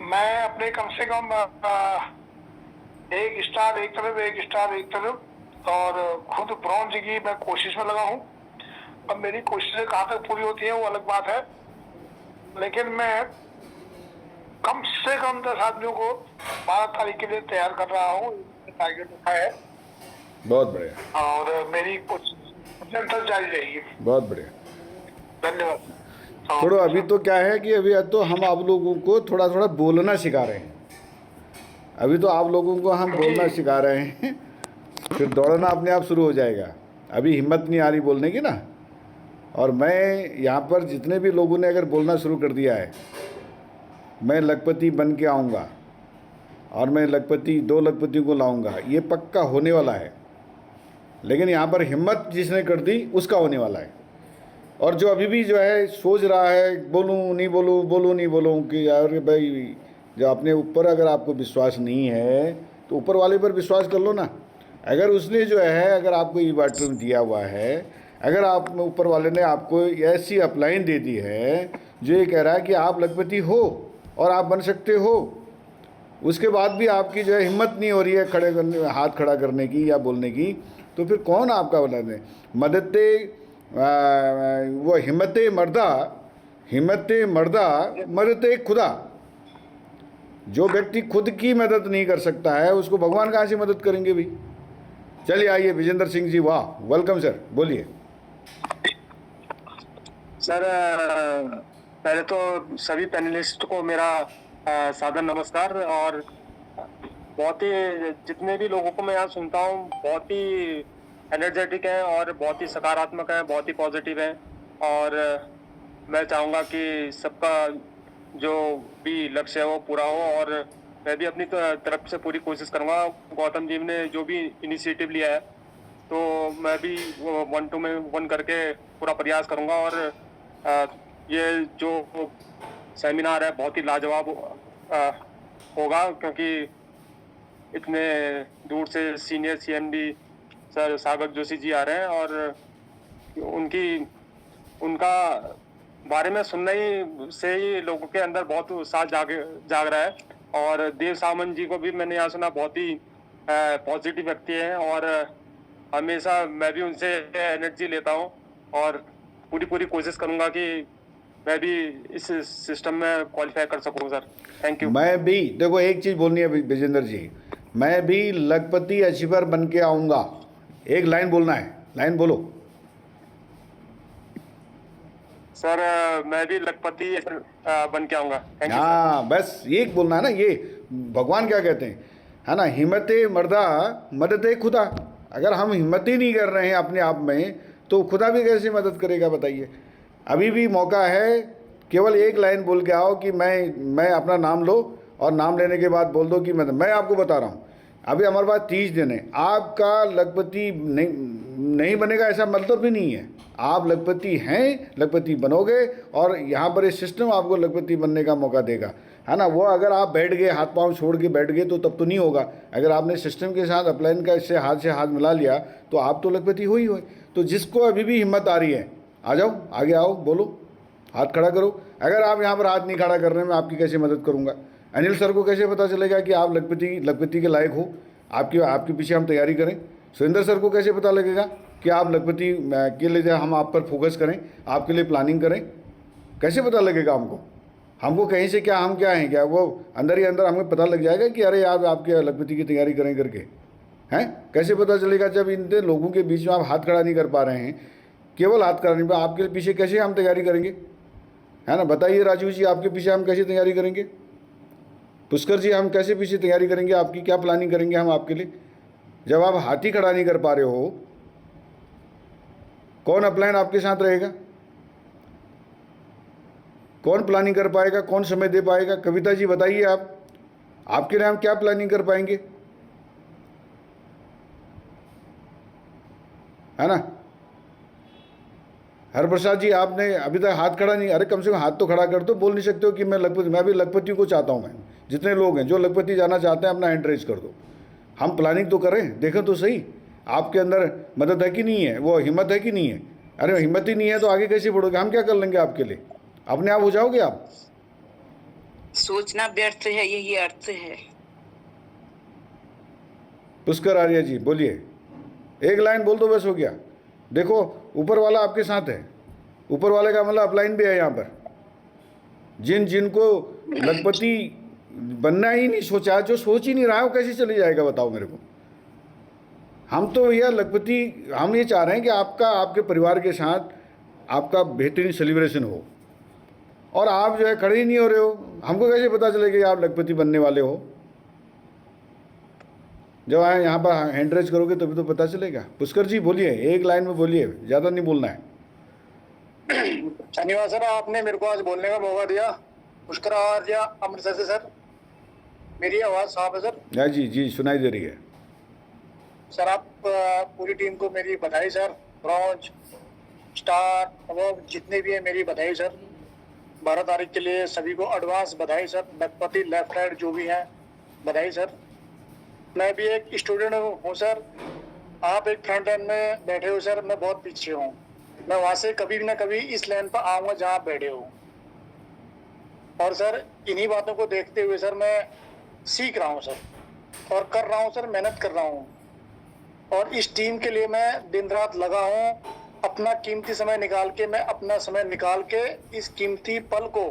मैं अपने कम से कम एक स्टार एक तरफ, एक स्टार एक तरफ, और खुद ब्रॉन्ज की मैं कोशिश में लगा हूँ। अब मेरी कोशिशें कहाँ तक पूरी होती है वो अलग बात है, लेकिन मैं कम से कम 10 आदमियों को 12 तारीख के लिए तैयार कर रहा हूँ। टारगेट रखा है। बहुत बढ़िया। और मेरी कोशिश निरंतर जारी रहेगी। बहुत बढ़िया, धन्यवाद। थोड़ा अभी तो क्या है कि अभी तो हम आप लोगों को थोड़ा थोड़ा बोलना सिखा रहे हैं। अभी तो आप लोगों को हम बोलना सिखा रहे हैं, फिर दौड़ना अपने आप शुरू हो जाएगा। अभी हिम्मत नहीं आ रही बोलने की ना। और मैं यहाँ पर जितने भी लोगों ने अगर बोलना शुरू कर दिया है, मैं लखपति बन के आऊँगा और मैं लखपति 2 लखपतियों को लाऊंगा, ये पक्का होने वाला है। लेकिन यहाँ पर हिम्मत जिसने कर दी उसका होने वाला है। और जो अभी भी जो है सोच रहा है बोलूँ नहीं बोलूँ, बोलूँ नहीं बोलूँ, कि यार भाई जो अपने ऊपर अगर आपको विश्वास नहीं है तो ऊपर वाले पर विश्वास कर लो ना। अगर उसने जो है अगर आपको ई वाटर दिया हुआ है, अगर आप ऊपर वाले ने आपको ऐसी अपलाइन दे दी है जो ये कह रहा है कि आप लखपति हो और आप बन सकते हो, उसके बाद भी आपकी जो है हिम्मत नहीं हो रही है खड़े करने, हाथ खड़ा करने की या बोलने की, तो फिर कौन आपका बनाने? मददते वो हिम्मते मर्दा मददते खुदा। जो व्यक्ति खुद की मदद नहीं कर सकता है उसको भगवान कहाँ से मदद करेंगे भी। चलिए आइए विजेंद्र सिंह जी, वाह, वेलकम सर, बोलिए। सर पहले तो सभी पैनलिस्ट को मेरा सादर नमस्कार। और बहुत ही जितने भी लोगों को मैं यहाँ सुनता हूँ बहुत ही एनर्जेटिक हैं और बहुत ही सकारात्मक हैं, बहुत ही पॉजिटिव हैं। और मैं चाहूँगा कि सबका जो भी लक्ष्य है वो पूरा हो, और मैं भी अपनी तरफ से पूरी कोशिश करूँगा। गौतम जी ने जो भी इनिशिएटिव लिया है तो मैं भी 1 to 1 करके पूरा प्रयास करूँगा। और ये जो सेमिनार है बहुत ही लाजवाब होगा, क्योंकि इतने दूर से सीनियर CMD सर सागर जोशी जी आ रहे हैं और उनका बारे में सुनने ही से ही लोगों के अंदर बहुत उत्साह जाग रहा है। और देव सामंत जी को भी मैंने यहाँ सुना, बहुत ही पॉजिटिव व्यक्ति हैं और हमेशा मैं भी उनसे एनर्जी लेता हूँ और पूरी कोशिश करूँगा कि मैं भी इस सिस्टम में क्वालिफाई कर सकूँ सर। Thank you. मैं भी देखो एक चीज़ बोलनी है विजेंद्र जी, मैं भी लखपति अचीवर बन के आऊँगा। एक लाइन बोलना है, लाइन बोलो सर। मैं भी लखपति बन के आऊँगा। हाँ, बस ये बोलना है ना। ये भगवान क्या कहते हैं, है ना, हिम्मते मर्दा मददे खुदा। अगर हम हिम्मत ही नहीं कर रहे हैं अपने आप में तो खुदा भी कैसे मदद करेगा बताइए। अभी भी मौका है, केवल एक लाइन बोल के आओ कि मैं अपना नाम लो और नाम लेने के बाद बोल दो कि मैं आपको बता रहा हूँ अभी हमारे पास 30 दिन है। आपका लखपति नहीं बनेगा ऐसा मतलब भी नहीं है। आप लखपति हैं, लखपति बनोगे और यहाँ पर इस सिस्टम आपको लखपति बनने का मौका देगा, है ना। वो अगर आप बैठ गए, हाथ पांव छोड़ के बैठ गए तो तब तो नहीं होगा। अगर आपने सिस्टम के साथ अपलाइन का इससे हाथ मिला लिया तो आप तो लखपति हो। तो जिसको अभी भी हिम्मत आ रही है आ जाओ, आगे आओ, बोलो, हाथ खड़ा करो। अगर आप यहाँ पर हाथ नहीं खड़ा कर रहे हैं, मैं आपकी कैसे मदद करूँगा? अनिल सर को कैसे पता चलेगा कि आप लखपति के लायक हो? आपके पीछे हम तैयारी करें। सुरेंद्र सर को कैसे पता लगेगा कि आप लखपति के लिए हम आप पर फोकस करें, आपके लिए प्लानिंग करें? कैसे पता लगेगा हमको कहीं से क्या हम क्या हैं क्या? वो अंदर ही अंदर हमें पता लग जाएगा कि अरे यार आपके लखपति की तैयारी करें करके, हैं? कैसे पता चलेगा जब इन लोगों के बीच में आप हाथ खड़ा नहीं कर पा रहे हैं? केवल हाथ खड़ा नहीं, आपके पीछे कैसे हम तैयारी करेंगे, है ना? बताइए राजीव जी, आपके पीछे हम कैसे तैयारी करेंगे? पुष्कर जी, हम कैसे पीछे तैयारी करेंगे? आपकी क्या प्लानिंग करेंगे हम आपके लिए, जब आप हाथ ही खड़ा नहीं कर पा रहे हो? कौन अपलाइन आपके साथ रहेगा? कौन प्लानिंग कर पाएगा? कौन समय दे पाएगा? कविता जी बताइए, आपके लिए हम क्या प्लानिंग कर पाएंगे, है ना? हरप्रसाद जी, आपने अभी तक हाथ खड़ा नहीं, अरे कम से कम हाथ तो खड़ा कर दो। बोल नहीं सकते हो कि मैं भी लखपति को चाहता हूँ। मैं जितने लोग हैं जो लखपति जाना चाहते हैं, अपना हैंड रेज कर दो। हम प्लानिंग तो करें, देखें तो सही आपके अंदर मदद है कि नहीं है, वो हिम्मत है कि नहीं है। अरे हिम्मत ही नहीं है तो आगे कैसे बढ़ोगे? हम क्या कर लेंगे आपके लिए? अपने आप हो जाओगे आप? सोचना व्यर्थ है, यही अर्थ है। पुष्कर आर्य जी बोलिए, एक लाइन बोल दो बस हो गया। देखो ऊपर वाला आपके साथ है, ऊपर वाले का मतलब अपलाइन भी है यहाँ पर। जिनको लखपति बनना ही नहीं सोचा, जो सोच ही नहीं रहा है, वो कैसे चले जाएगा बताओ मेरे को? हम तो भैया लखपति, हम ये चाह रहे हैं कि आपके परिवार के साथ आपका बेहतरीन सेलिब्रेशन हो, और आप जो है खड़े ही नहीं हो रहे हो। हमको कैसे पता चलेगा कि आप लखपति बनने वाले हो? जब आए यहाँ पर हैंड रेज करोगे तभी तो पता चलेगा। पुष्कर जी बोलिए, एक लाइन में बोलिए, ज़्यादा नहीं बोलना है। धन्यवाद सर, आपने मेरे को आज बोलने का मौका दिया। पुष्कर आर्य अमृतसर से सर, मेरी आवाज़ साफ है सर? हाँ जी जी, सुनाई दे रही है सर। आप पूरी टीम को मेरी बधाई सर, ब्रॉन्ज, स्टार, अवार्ड जितने भी हैं मेरी बधाई सर। 12 तारीख के लिए सभी को एडवांस बधाई सर। लखपति लेफ्ट राइट जो भी हैं बधाई सर। मैं भी एक स्टूडेंट हूँ सर, आप एक फ्रंट एंड में बैठे हो सर, मैं बहुत पीछे हूँ। मैं वहाँ से कभी ना कभी इस लाइन पर आऊँगा जहाँ आप बैठे हो। और सर इन्हीं बातों को देखते हुए सर मैं सीख रहा हूँ सर, और कर रहा हूँ सर, मेहनत कर रहा हूँ। और इस टीम के लिए मैं दिन रात लगा हूँ। अपना कीमती समय निकाल के, मैं अपना समय निकाल के इस कीमती पल को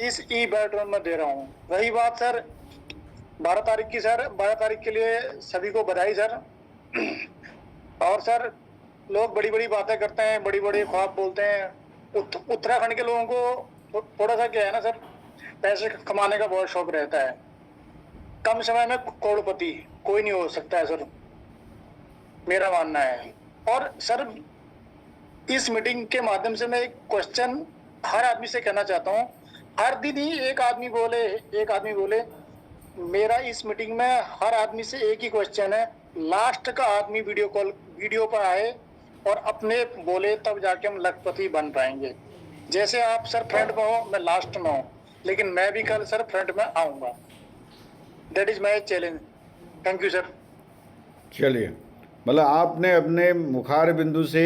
इस ई बैटरन में दे रहा हूँ। रही बात सर 12 तारीख की सर, 12 तारीख के लिए सभी को बधाई सर। और सर लोग बड़ी बड़ी बातें करते हैं, बड़ी बड़ी ख्वाब बोलते हैं। उत्तराखंड के लोगों को थोड़ा सा क्या है ना सर, पैसे कमाने का बहुत शौक रहता है। कम समय में करोड़पति कोई नहीं हो सकता है सर, मेरा मानना है। और सर इस मीटिंग के माध्यम से मैं एक क्वेश्चन हर आदमी से कहना चाहता हूँ। हर दिन ही एक आदमी बोले, मेरा इस मीटिंग में हर आदमी से एक ही क्वेश्चन है। लास्ट का आदमी वीडियो पर आए और अपने बोले, तब जाके हम लखपति बन पाएंगे। जैसे आप सर फ्रंट में हो, मैं लास्ट में हूँ, लेकिन मैं भी कल सर फ्रंट में आऊँगा। That is my challenge. Thank you sir. चलिए, मतलब आपने अपने मुखार बिंदु से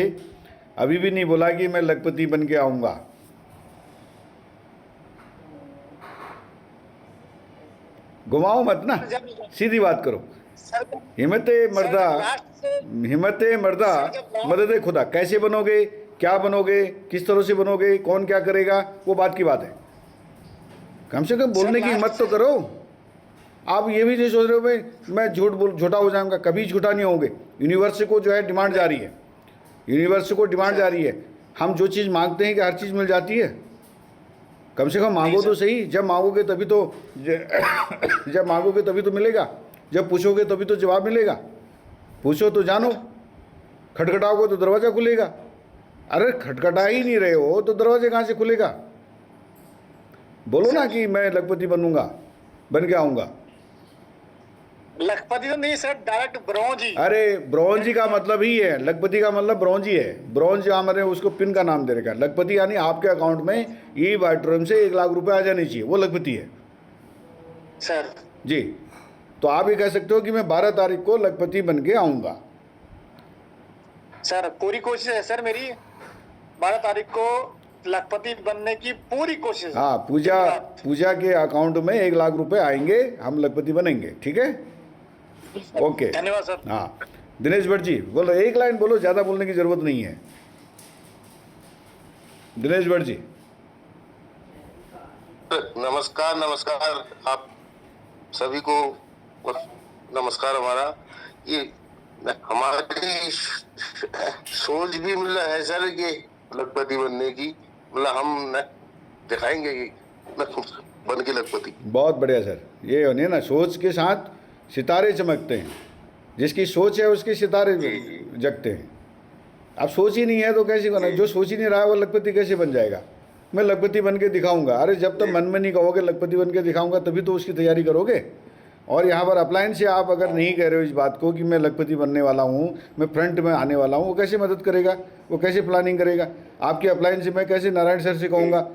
अभी भी नहीं बोला कि मैं लखपति बन के आऊँगा। घुमाओ मत ना, सीधी बात करो। हिम्मत मर्दा मदद खुदा। कैसे बनोगे, क्या बनोगे, किस तरह से बनोगे, कौन क्या करेगा, वो बात की बात है। कम से कम बोलने की हिम्मत तो करो। आप ये भी नहीं सोच रहे हो भाई मैं झूठा हो जाऊंगा, कभी झूठा नहीं होंगे। यूनिवर्स को जो है डिमांड जारी है, यूनिवर्स को डिमांड जारी है। हम जो चीज़ मांगते हैं कि हर चीज़ मिल जाती है? कम से कम मांगो तो सही। जब मांगोगे तभी तो मिलेगा, जब पूछोगे तभी तो जवाब मिलेगा। पूछो तो जानो, खटखटाओगे तो दरवाज़ा खुलेगा। अरे खटखटा ही नहीं रहे हो तो दरवाजे कहाँ से खुलेगा? बोलो ना कि मैं लखपति बनूंगा, बन के आऊँगा। लखपति तो नहीं सर, डायरेक्ट ब्रॉन्ज। अरे ब्रॉन्ज का मतलब ही है, लखपति का मतलब ब्रॉन्ज ही है। ब्रॉन्ज हमारे उसको पिन का नाम दे रखा है। लखपति यानी आपके अकाउंट में ई बाइट्रम से 1 लाख रुपए आ जाने चाहिए, वो लखपति है सर जी। तो आप ये कह सकते हो कि मैं 12 तारीख को लखपति बन के आऊँगा। सर पूरी कोशिश है सर मेरी। 12 तारीख को लखपति बनने की पूरी कोशिश। हाँ, पूजा के अकाउंट में 1 लाख रुपए आएंगे, हम लखपति बनेंगे, ठीक है? ओके, धन्यवाद सर। हाँ, दिनेश भट्ट जी बोलो, 1 लाइन बोलो, ज़्यादा बोलने की ज़रूरत नहीं है। दिनेश भट्ट जी। नमस्कार, नमस्कार आप सभी को, नमस्कार। हमारा ये हमारी सोच भी मतलब है सर कि लखपति बनने की, मतलब हम दिखाएंगे कि बन के लखपति। बहुत बढ़िया सर, ये होने ना, सोच के साथ सितारे चमकते हैं, जिसकी सोच है उसके सितारे जगते हैं। अब सोच ही नहीं है तो कैसे बना? जो सोच ही नहीं रहा है वो लखपति कैसे बन जाएगा? मैं लखपति बन के दिखाऊंगा। अरे जब तक मन में नहीं कहोगे लखपति बन के दिखाऊंगा तभी तो उसकी तैयारी करोगे। और यहाँ पर अपलाइन से आप अगर नहीं कह रहे हो इस बात को कि मैं लखपति बनने वाला हूँ, मैं फ्रंट में आने वाला हूँ, वो कैसे मदद करेगा? वो कैसे प्लानिंग करेगा? आपके अपलाइन से मैं कैसे नारायण सर से कहूँगा,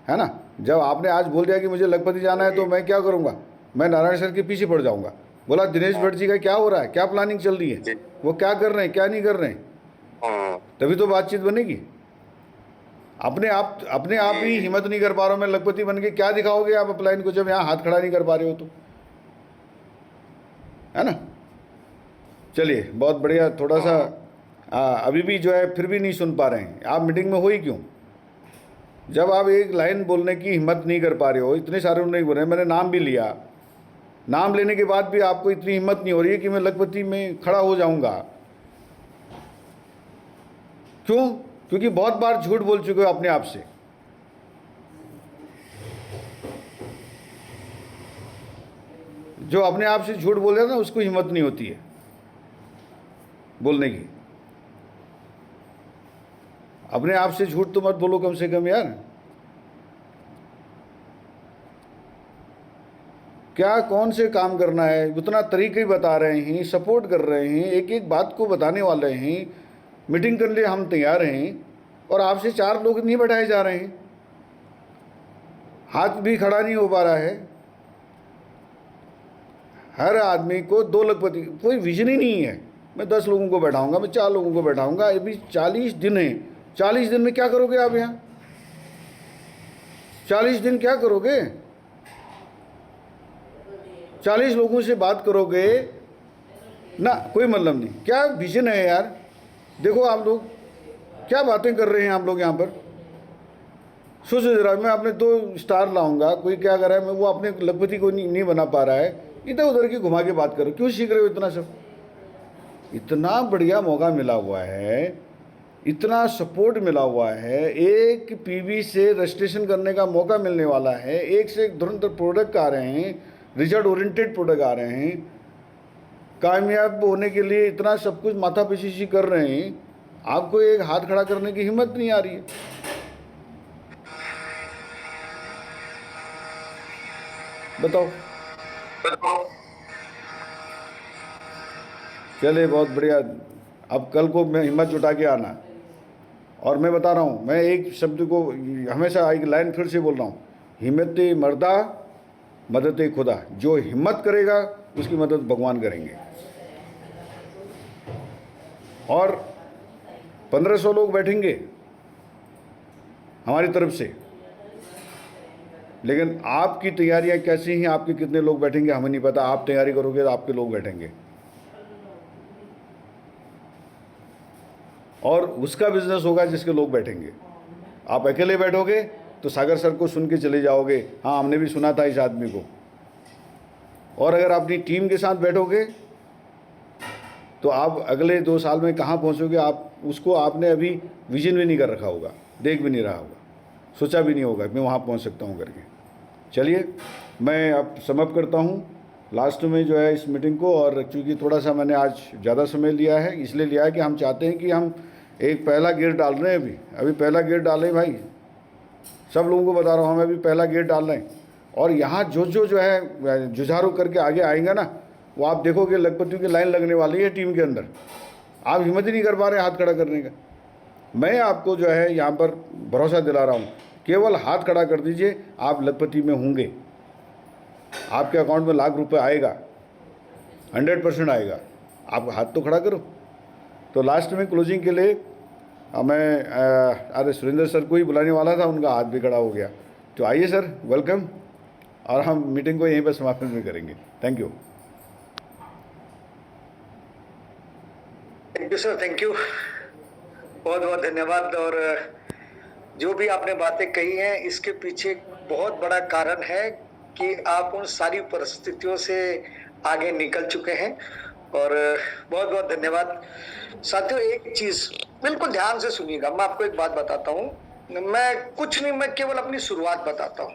है ना? जब आपने आज बोल दिया कि मुझे लखपति जाना है तो मैं क्या करूँगा? मैं नारायण सर के पीछे पड़ जाऊँगा। बोला दिनेश भट्ट जी का क्या हो रहा है, क्या प्लानिंग चल रही है, वो क्या कर रहे हैं, क्या नहीं कर रहे हैं, तभी तो बातचीत बनेगी। अपने आप ही हिम्मत नहीं कर पा रहा हूँ मैं लखपति बन के, क्या दिखाओगे आप अपलाइन को जब यहाँ हाथ खड़ा नहीं कर पा रहे हो तो, है ना? चलिए, बहुत बढ़िया। थोड़ा सा अभी भी जो है फिर भी नहीं सुन पा रहे हैं आप। मीटिंग में हो ही क्यों? जब आप 1 लाइन बोलने की हिम्मत नहीं कर पा रहे हो, इतने सारे नहीं बोल रहे, मैंने नाम भी लिया, नाम लेने के बाद भी आपको इतनी हिम्मत नहीं हो रही है कि मैं लखपति में खड़ा हो जाऊंगा। क्यों? क्योंकि बहुत बार झूठ बोल चुके हो अपने आप से। जो अपने आप से झूठ बोल रहा है ना, उसको हिम्मत नहीं होती है बोलने की। अपने आप से झूठ तो मत बोलो कम से कम यार। क्या कौन से काम करना है, उतना तरीके बता रहे हैं, सपोर्ट कर रहे हैं, एक एक बात को बताने वाले हैं, मीटिंग करने लिए हम तैयार हैं, और आपसे 4 लोग नहीं बैठाए जा रहे हैं, हाथ भी खड़ा नहीं हो पा रहा है। हर आदमी को 2 लखपति, कोई विजन ही नहीं है। मैं 10 लोगों को बैठाऊंगा, मैं 4 लोगों को बैठाऊंगा। अभी 40 दिन है, 40 दिन में क्या करोगे आप यहाँ? 40 दिन क्या करोगे? 40 लोगों से बात करोगे ना, कोई मतलब नहीं। क्या विजन है यार? देखो आप लोग क्या बातें कर रहे हैं आप लोग यहाँ पर। सोचो जरा, मैं अपने 2 स्टार लाऊंगा, कोई क्या कर रहा है, मैं वो अपने लखपति को नहीं बना पा रहा है, इधर उधर की घुमा के बात करो। क्यों सीख रहे हो इतना सब? इतना बढ़िया मौका मिला हुआ है, इतना सपोर्ट मिला हुआ है, एक पीवी से रजिस्ट्रेशन करने का मौका मिलने वाला है, एक से एक धुरंधर प्रोडक्ट आ रहे हैं, रिजल्ट ओरिएंटेड प्रोडक्ट आ रहे हैं, कामयाब होने के लिए इतना सब कुछ माथा पेशी कर रहे हैं, आपको एक हाथ खड़ा करने की हिम्मत नहीं आ रही है। बताओ। चले, बहुत बढ़िया। अब कल को मैं हिम्मत जुटा के आना। और मैं बता रहा हूँ, मैं एक शब्द को हमेशा एक लाइन फिर से बोल रहा हूँ, हिम्मत मर्दा मदद खुदा। जो हिम्मत करेगा उसकी मदद भगवान करेंगे। और 1500 लोग बैठेंगे हमारी तरफ से, लेकिन आपकी तैयारियां कैसी हैं, आपके कितने लोग बैठेंगे हमें नहीं पता। आप तैयारी करोगे तो आपके लोग बैठेंगे, और उसका बिजनेस होगा जिसके लोग बैठेंगे। आप अकेले बैठोगे तो सागर सर को सुन के चले जाओगे, हाँ हमने भी सुना था इस आदमी को। और अगर अपनी टीम के साथ बैठोगे तो आप अगले 2 साल में कहाँ पहुँचोगे, आप उसको आपने अभी विजन भी नहीं कर रखा होगा, देख भी नहीं रहा होगा, सोचा भी नहीं होगा मैं वहाँ पहुँच सकता हूँ करके। चलिए, मैं अब समाप्त करता हूँ लास्ट में जो है इस मीटिंग को। और चूँकि थोड़ा सा मैंने आज ज़्यादा समय लिया है, इसलिए लिया है कि हम चाहते हैं कि हम एक पहला गेट डाल रहे हैं। अभी पहला गेट डालें भाई, सब लोगों को बता रहा हूँ, हम अभी पहला गेट डाल रहे हैं। और यहाँ जो है जुझारू करके आगे आएंगे ना, वो आप देखोगे लखपतियों की लाइन लगने वाली है टीम के अंदर। आप हिम्मत ही नहीं कर पा रहे हाथ खड़ा करने का। मैं आपको जो है यहाँ पर भरोसा दिला रहा हूँ, केवल हाथ खड़ा कर दीजिए, आप लखपति में होंगे, आपके अकाउंट में लाख रुपए आएगा, 100% आएगा। आप हाथ तो खड़ा करो। तो लास्ट में क्लोजिंग के लिए मैं अरे सुरेंद्र सर को ही बुलाने वाला था, उनका हाथ भी खड़ा हो गया। तो आइए सर, वेलकम, और हम मीटिंग को यहीं पर समापन भी करेंगे। Thank you. Thank you sir, thank you, बहुत बहुत धन्यवाद। और जो भी आपने बातें कही हैं, इसके पीछे बहुत बड़ा कारण है कि आप उन सारी परिस्थितियों से आगे निकल चुके हैं, और बहुत बहुत धन्यवाद। साथियों, एक चीज बिल्कुल ध्यान से सुनिएगा, मैं आपको एक बात बताता हूँ। मैं कुछ नहीं, मैं केवल अपनी शुरुआत बताता हूँ।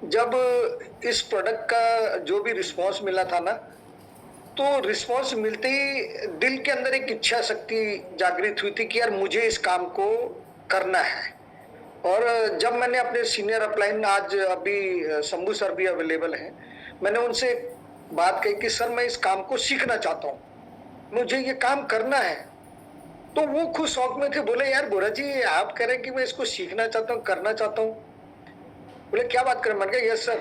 जब इस प्रोडक्ट का जो भी रिस्पांस मिला था ना, तो रिस्पांस मिलते ही दिल के अंदर एक इच्छा शक्ति जागृत हुई थी कि यार मुझे इस काम को करना है। और जब मैंने अपने सीनियर अपलाइन, आज अभी शंभू सर भी अवेलेबल हैं, मैंने उनसे बात कही कि सर मैं इस काम को सीखना चाहता हूँ, मुझे ये काम करना है। तो वो खुद शौक में थे, बोले यार बोरा जी आप कह रहे हैं कि मैं इसको सीखना चाहता हूँ, करना चाहता हूँ। बोले क्या बात करें? मैंने कहा यस सर,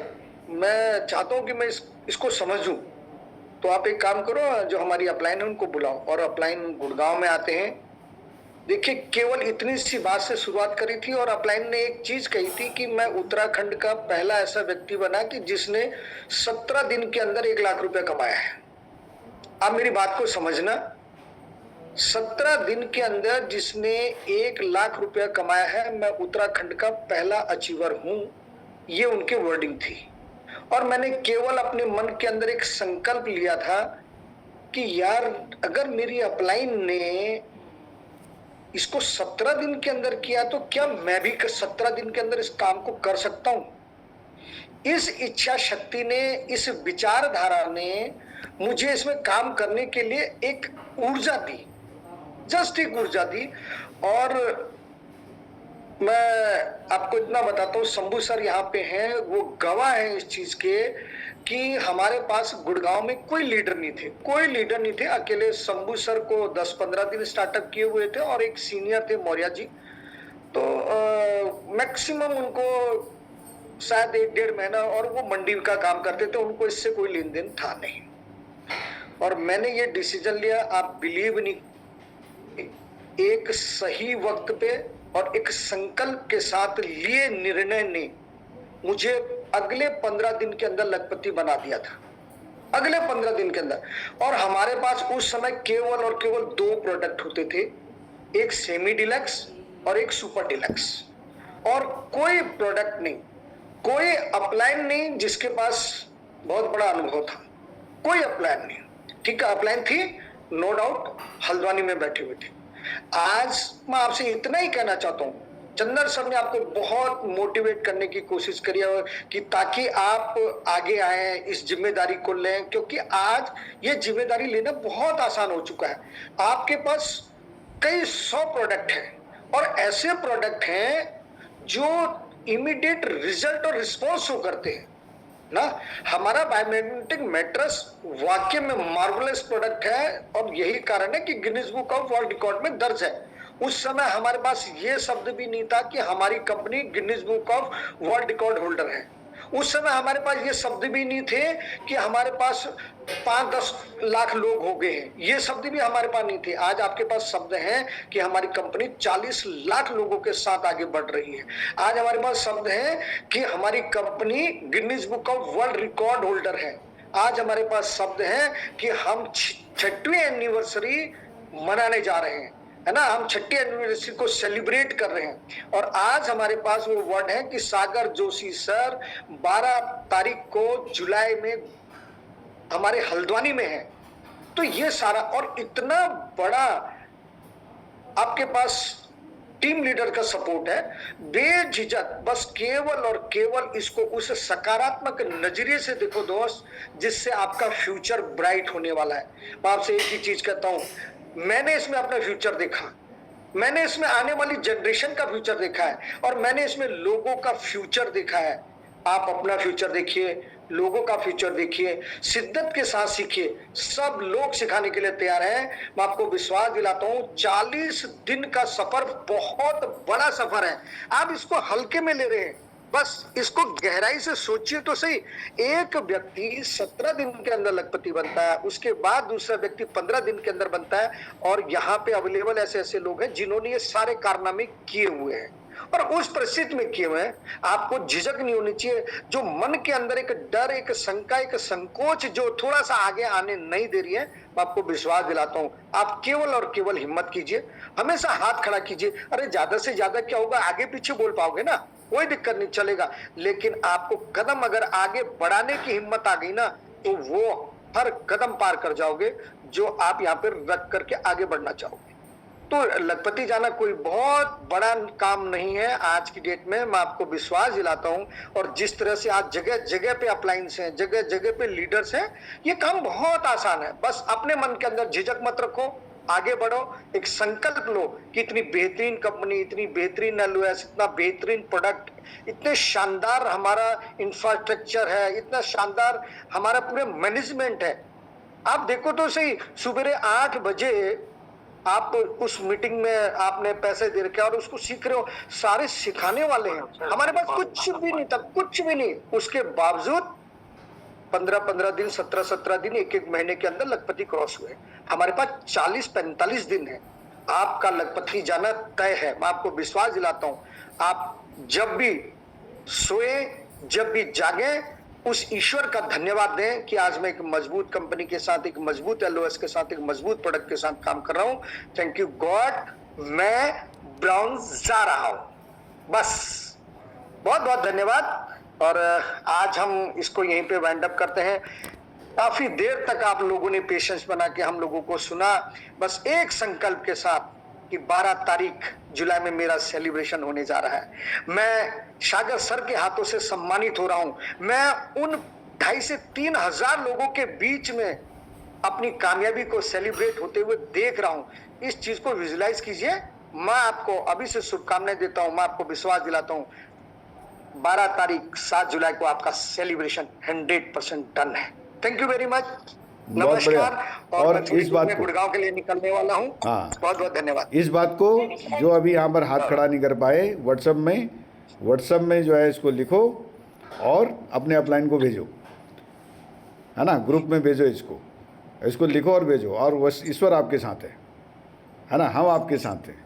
मैं चाहता हूँ कि मैं इसको समझूं। तो आप एक काम करो, जो हमारी अपलाइन है उनको बुलाओ। और अपलाइन गुड़गांव में आते हैं। देखिए, केवल इतनी सी बात से शुरुआत करी थी, और अपलाइन ने एक चीज कही थी कि मैं उत्तराखंड का पहला ऐसा व्यक्ति बना कि जिसने 17 दिन के अंदर 1 लाख रुपया कमाया है। आप मेरी बात को समझना, 17 दिन के अंदर जिसने 1 लाख रुपया कमाया है, मैं उत्तराखंड का पहला अचीवर हूं, ये उनके वर्डिंग थी। और मैंने केवल अपने मन के अंदर एक संकल्प लिया था कि यार अगर मेरी अपलाइन ने इसको 17 दिन के अंदर किया, तो क्या मैं भी 17 दिन के अंदर इस काम को कर सकता हूं। इस इच्छा शक्ति ने, इस विचारधारा ने मुझे इसमें काम करने के लिए एक ऊर्जा दी, जस्ट एक ऊर्जा दी। और मैं आपको इतना बताता हूँ, शंभू सर यहाँ पे हैं, वो गवाह हैं इस चीज के कि हमारे पास गुड़गांव में कोई लीडर नहीं थे, कोई लीडर नहीं थे। अकेले शंभू सर को 10-15 दिन स्टार्टअप किए हुए थे, और एक सीनियर थे मौर्या जी, तो मैक्सिमम उनको शायद 1-1.5 महीना, और वो मंडी का काम करते थे, उनको इससे कोई लेन देन था नहीं। और मैंने ये डिसीजन लिया, आप बिलीव नहीं, एक सही वक्त पे और एक संकल्प के साथ लिए निर्णय ने मुझे अगले 15 दिन के अंदर लखपति बना दिया था, अगले 15 दिन के अंदर। और हमारे पास उस समय केवल और केवल 2 प्रोडक्ट होते थे, एक सेमी डिलक्स और एक सुपर डिलक्स, और कोई प्रोडक्ट नहीं, कोई अपलाइन नहीं जिसके पास बहुत बड़ा अनुभव था, कोई अपलाइन नहीं। ठीक है, अपलाइन थी नो डाउट, हल्द्वानी में बैठे हुए थे। आज मैं आपसे इतना ही कहना चाहता हूँ, चंदन सर ने आपको बहुत मोटिवेट करने की कोशिश करी है कि ताकि आप आगे आए, इस जिम्मेदारी को लें, क्योंकि आज ये जिम्मेदारी लेना बहुत आसान हो चुका है। आपके पास कई 100 प्रोडक्ट हैं, और ऐसे प्रोडक्ट हैं जो इमीडिएट रिजल्ट और रिस्पॉन्स शो करते हैं ना। हमारा बायोमैग्नेटिक मैट्रेस वाकई में मार्वलस प्रोडक्ट है, और यही कारण है कि Guinness book of world record में दर्ज है। उस समय हमारे पास ये शब्द भी नहीं था कि हमारी company Guinness book of world record holder है। उस समय हमारे पास ये शब्द भी नहीं थे कि हमारे पास 5-10 लाख लोग हो गए हैं, ये शब्द भी हमारे पास नहीं थे। आज आपके पास शब्द हैं कि हमारी कंपनी 40 लाख लोगों के साथ आगे बढ़ रही है। आज हमारे पास शब्द हैं कि हमारी company Guinness book of world record holder है। आज हमारे पास शब्द हैं कि हम 6वीं एनिवर्सरी मनाने जा रहे हैं, है ना, हम 6वीं एनिवर्सरी को सेलिब्रेट कर रहे हैं। और आज हमारे पास वो वर्ड है कि सागर जोशी सर 12 तारीख को जुलाई में हमारे हल्द्वानी में है। तो ये सारा, और इतना बड़ा आपके पास टीम लीडर का सपोर्ट है, बेझिझक बस केवल और केवल इसको उस सकारात्मक नजरिए से देखो दोस्त, जिससे आपका फ्यूचर ब्राइट होने वाला है। मैं आपसे एक ही चीज कहता हूं, मैंने इसमें अपना फ्यूचर देखा, मैंने इसमें आने वाली जनरेशन का फ्यूचर देखा है, और मैंने इसमें लोगों का फ्यूचर देखा है। आप अपना फ्यूचर देखिए, लोगों का फ्यूचर देखिए, शिद्दत के साथ सीखिए, सब लोग सिखाने के लिए तैयार हैं। मैं आपको विश्वास दिलाता हूं, 40 दिन का सफर बहुत बड़ा सफर है। आप इसको हल्के में ले रहे हैं, बस इसको गहराई से सोचिए तो सही। एक व्यक्ति 17 दिन के अंदर लखपति बनता है, उसके बाद दूसरा व्यक्ति 15 दिन के अंदर बनता है, और यहाँ पे अवेलेबल ऐसे ऐसे लोग हैं जिन्होंने ये सारे कारनामे किए हुए हैं और उस परिस्थिति में किए हुए हैं। आपको झिझक नहीं होनी चाहिए। जो मन के अंदर एक डर, एक शंका, एक संकोच जो थोड़ा सा आगे आने नहीं दे रही है, मैं आपको विश्वास दिलाता हूं, आप केवल और केवल हिम्मत कीजिए, हमेशा हाथ खड़ा कीजिए। अरे ज्यादा से ज्यादा क्या होगा, आगे पीछे बोल पाओगे ना, कोई दिक्कत नहीं, चलेगा। लेकिन आपको कदम अगर आगे बढ़ाने की हिम्मत आ गई ना, तो वो हर कदम पार कर जाओगे जो आप यहाँ पर रख करके आगे बढ़ना चाहोगे। तो लखपति जाना कोई बहुत बड़ा काम नहीं है आज की डेट में, मैं आपको विश्वास दिलाता हूं। और जिस तरह से आज जगह जगह पे अपलाइंस हैं, जगह जगह पे लीडर्स हैं, ये काम बहुत आसान है। बस अपने मन के अंदर झिझक मत रखो, आगे बढ़ो, एक संकल्प लो कि इतनी बेहतरीन कंपनी, इतनी बेहतरीन एलओएस, इतना बेहतरीन प्रोडक्ट, इतने शानदार हमारा इंफ्रास्ट्रक्चर है, इतना शानदार हमारा पूरे मैनेजमेंट है। आप देखो तो सही, सुबह 8 बजे आप उस मीटिंग में आपने पैसे दे रखे और उसको सीख रहे हो, सारे सिखाने वाले हैं। हमारे पास कुछ भी नहीं था, कुछ भी नहीं, उसके बावजूद 15-15 दिन, 17-17 दिन, एक महीने के अंदर लखपति क्रॉस हुए। हमारे पास 40-45 दिन है, आपका लखपति जाना तय है। मैं आपको विश्वास दिलाता हूं, आप जब भी सोए, जब भी जागे, उस ईश्वर का धन्यवाद दें कि आज मैं एक मजबूत कंपनी के साथ, एक मजबूत एलओएस के साथ, एक मजबूत प्रोडक्ट के साथ काम कर रहा हूं। थैंक यू गॉड, मैं ब्राउन जा रहा हूं। बस बहुत बहुत धन्यवाद। और आज हम इसको यहीं पे वाइंड अप करते हैं। काफी देर तक आप लोगों ने पेशेंस बना के हम लोगों को सुना। बस एक संकल्प के साथ कि 12 तारीख जुलाई में मेरा सेलिब्रेशन होने जा रहा है। मैं सागर सर के हाथों से सम्मानित हो रहा हूं। मैं उन 2,500 से 3,000 लोगों के बीच में अपनी कामयाबी को सेलिब्रेट होते हुए देख रहा हूं। इस चीज को विजुलाइज कीजिए। मैं आपको अभी से शुभकामनाएं देता हूं, मैं आपको विश्वास दिलाता हूं, 12 तारीख 7 जुलाई को आपका सेलिब्रेशन 100% डन है। थैंक यू वेरी मच, नमस्कार। और इस बात को गुड़गांव के लिए निकलने वाला हूँ। बहुत बहुत धन्यवाद। इस बात को जो अभी यहाँ पर हाथ खड़ा नहीं कर पाए, व्हाट्सएप में जो है इसको लिखो और अपने अपलाइन को भेजो, है ना, ग्रुप में भेजो, इसको लिखो और भेजो। और बस ईश्वर आपके साथ है ना, हम आपके साथ हैं।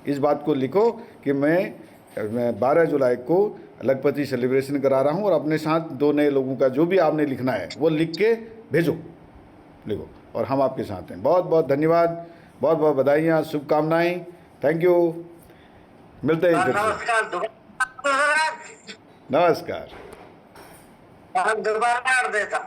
इस बात को लिखो कि मैं 12 जुलाई को लखपति सेलिब्रेशन करा रहा हूँ और अपने साथ 2 नए लोगों का जो भी आपने लिखना है वो लिख के भेजो, लिखो, और हम आपके साथ हैं। बहुत बहुत धन्यवाद, बहुत बहुत बधाइयाँ, शुभकामनाएं। थैंक यू, मिलते हैं फिर से। नमस्कार। दोबारा कर देता।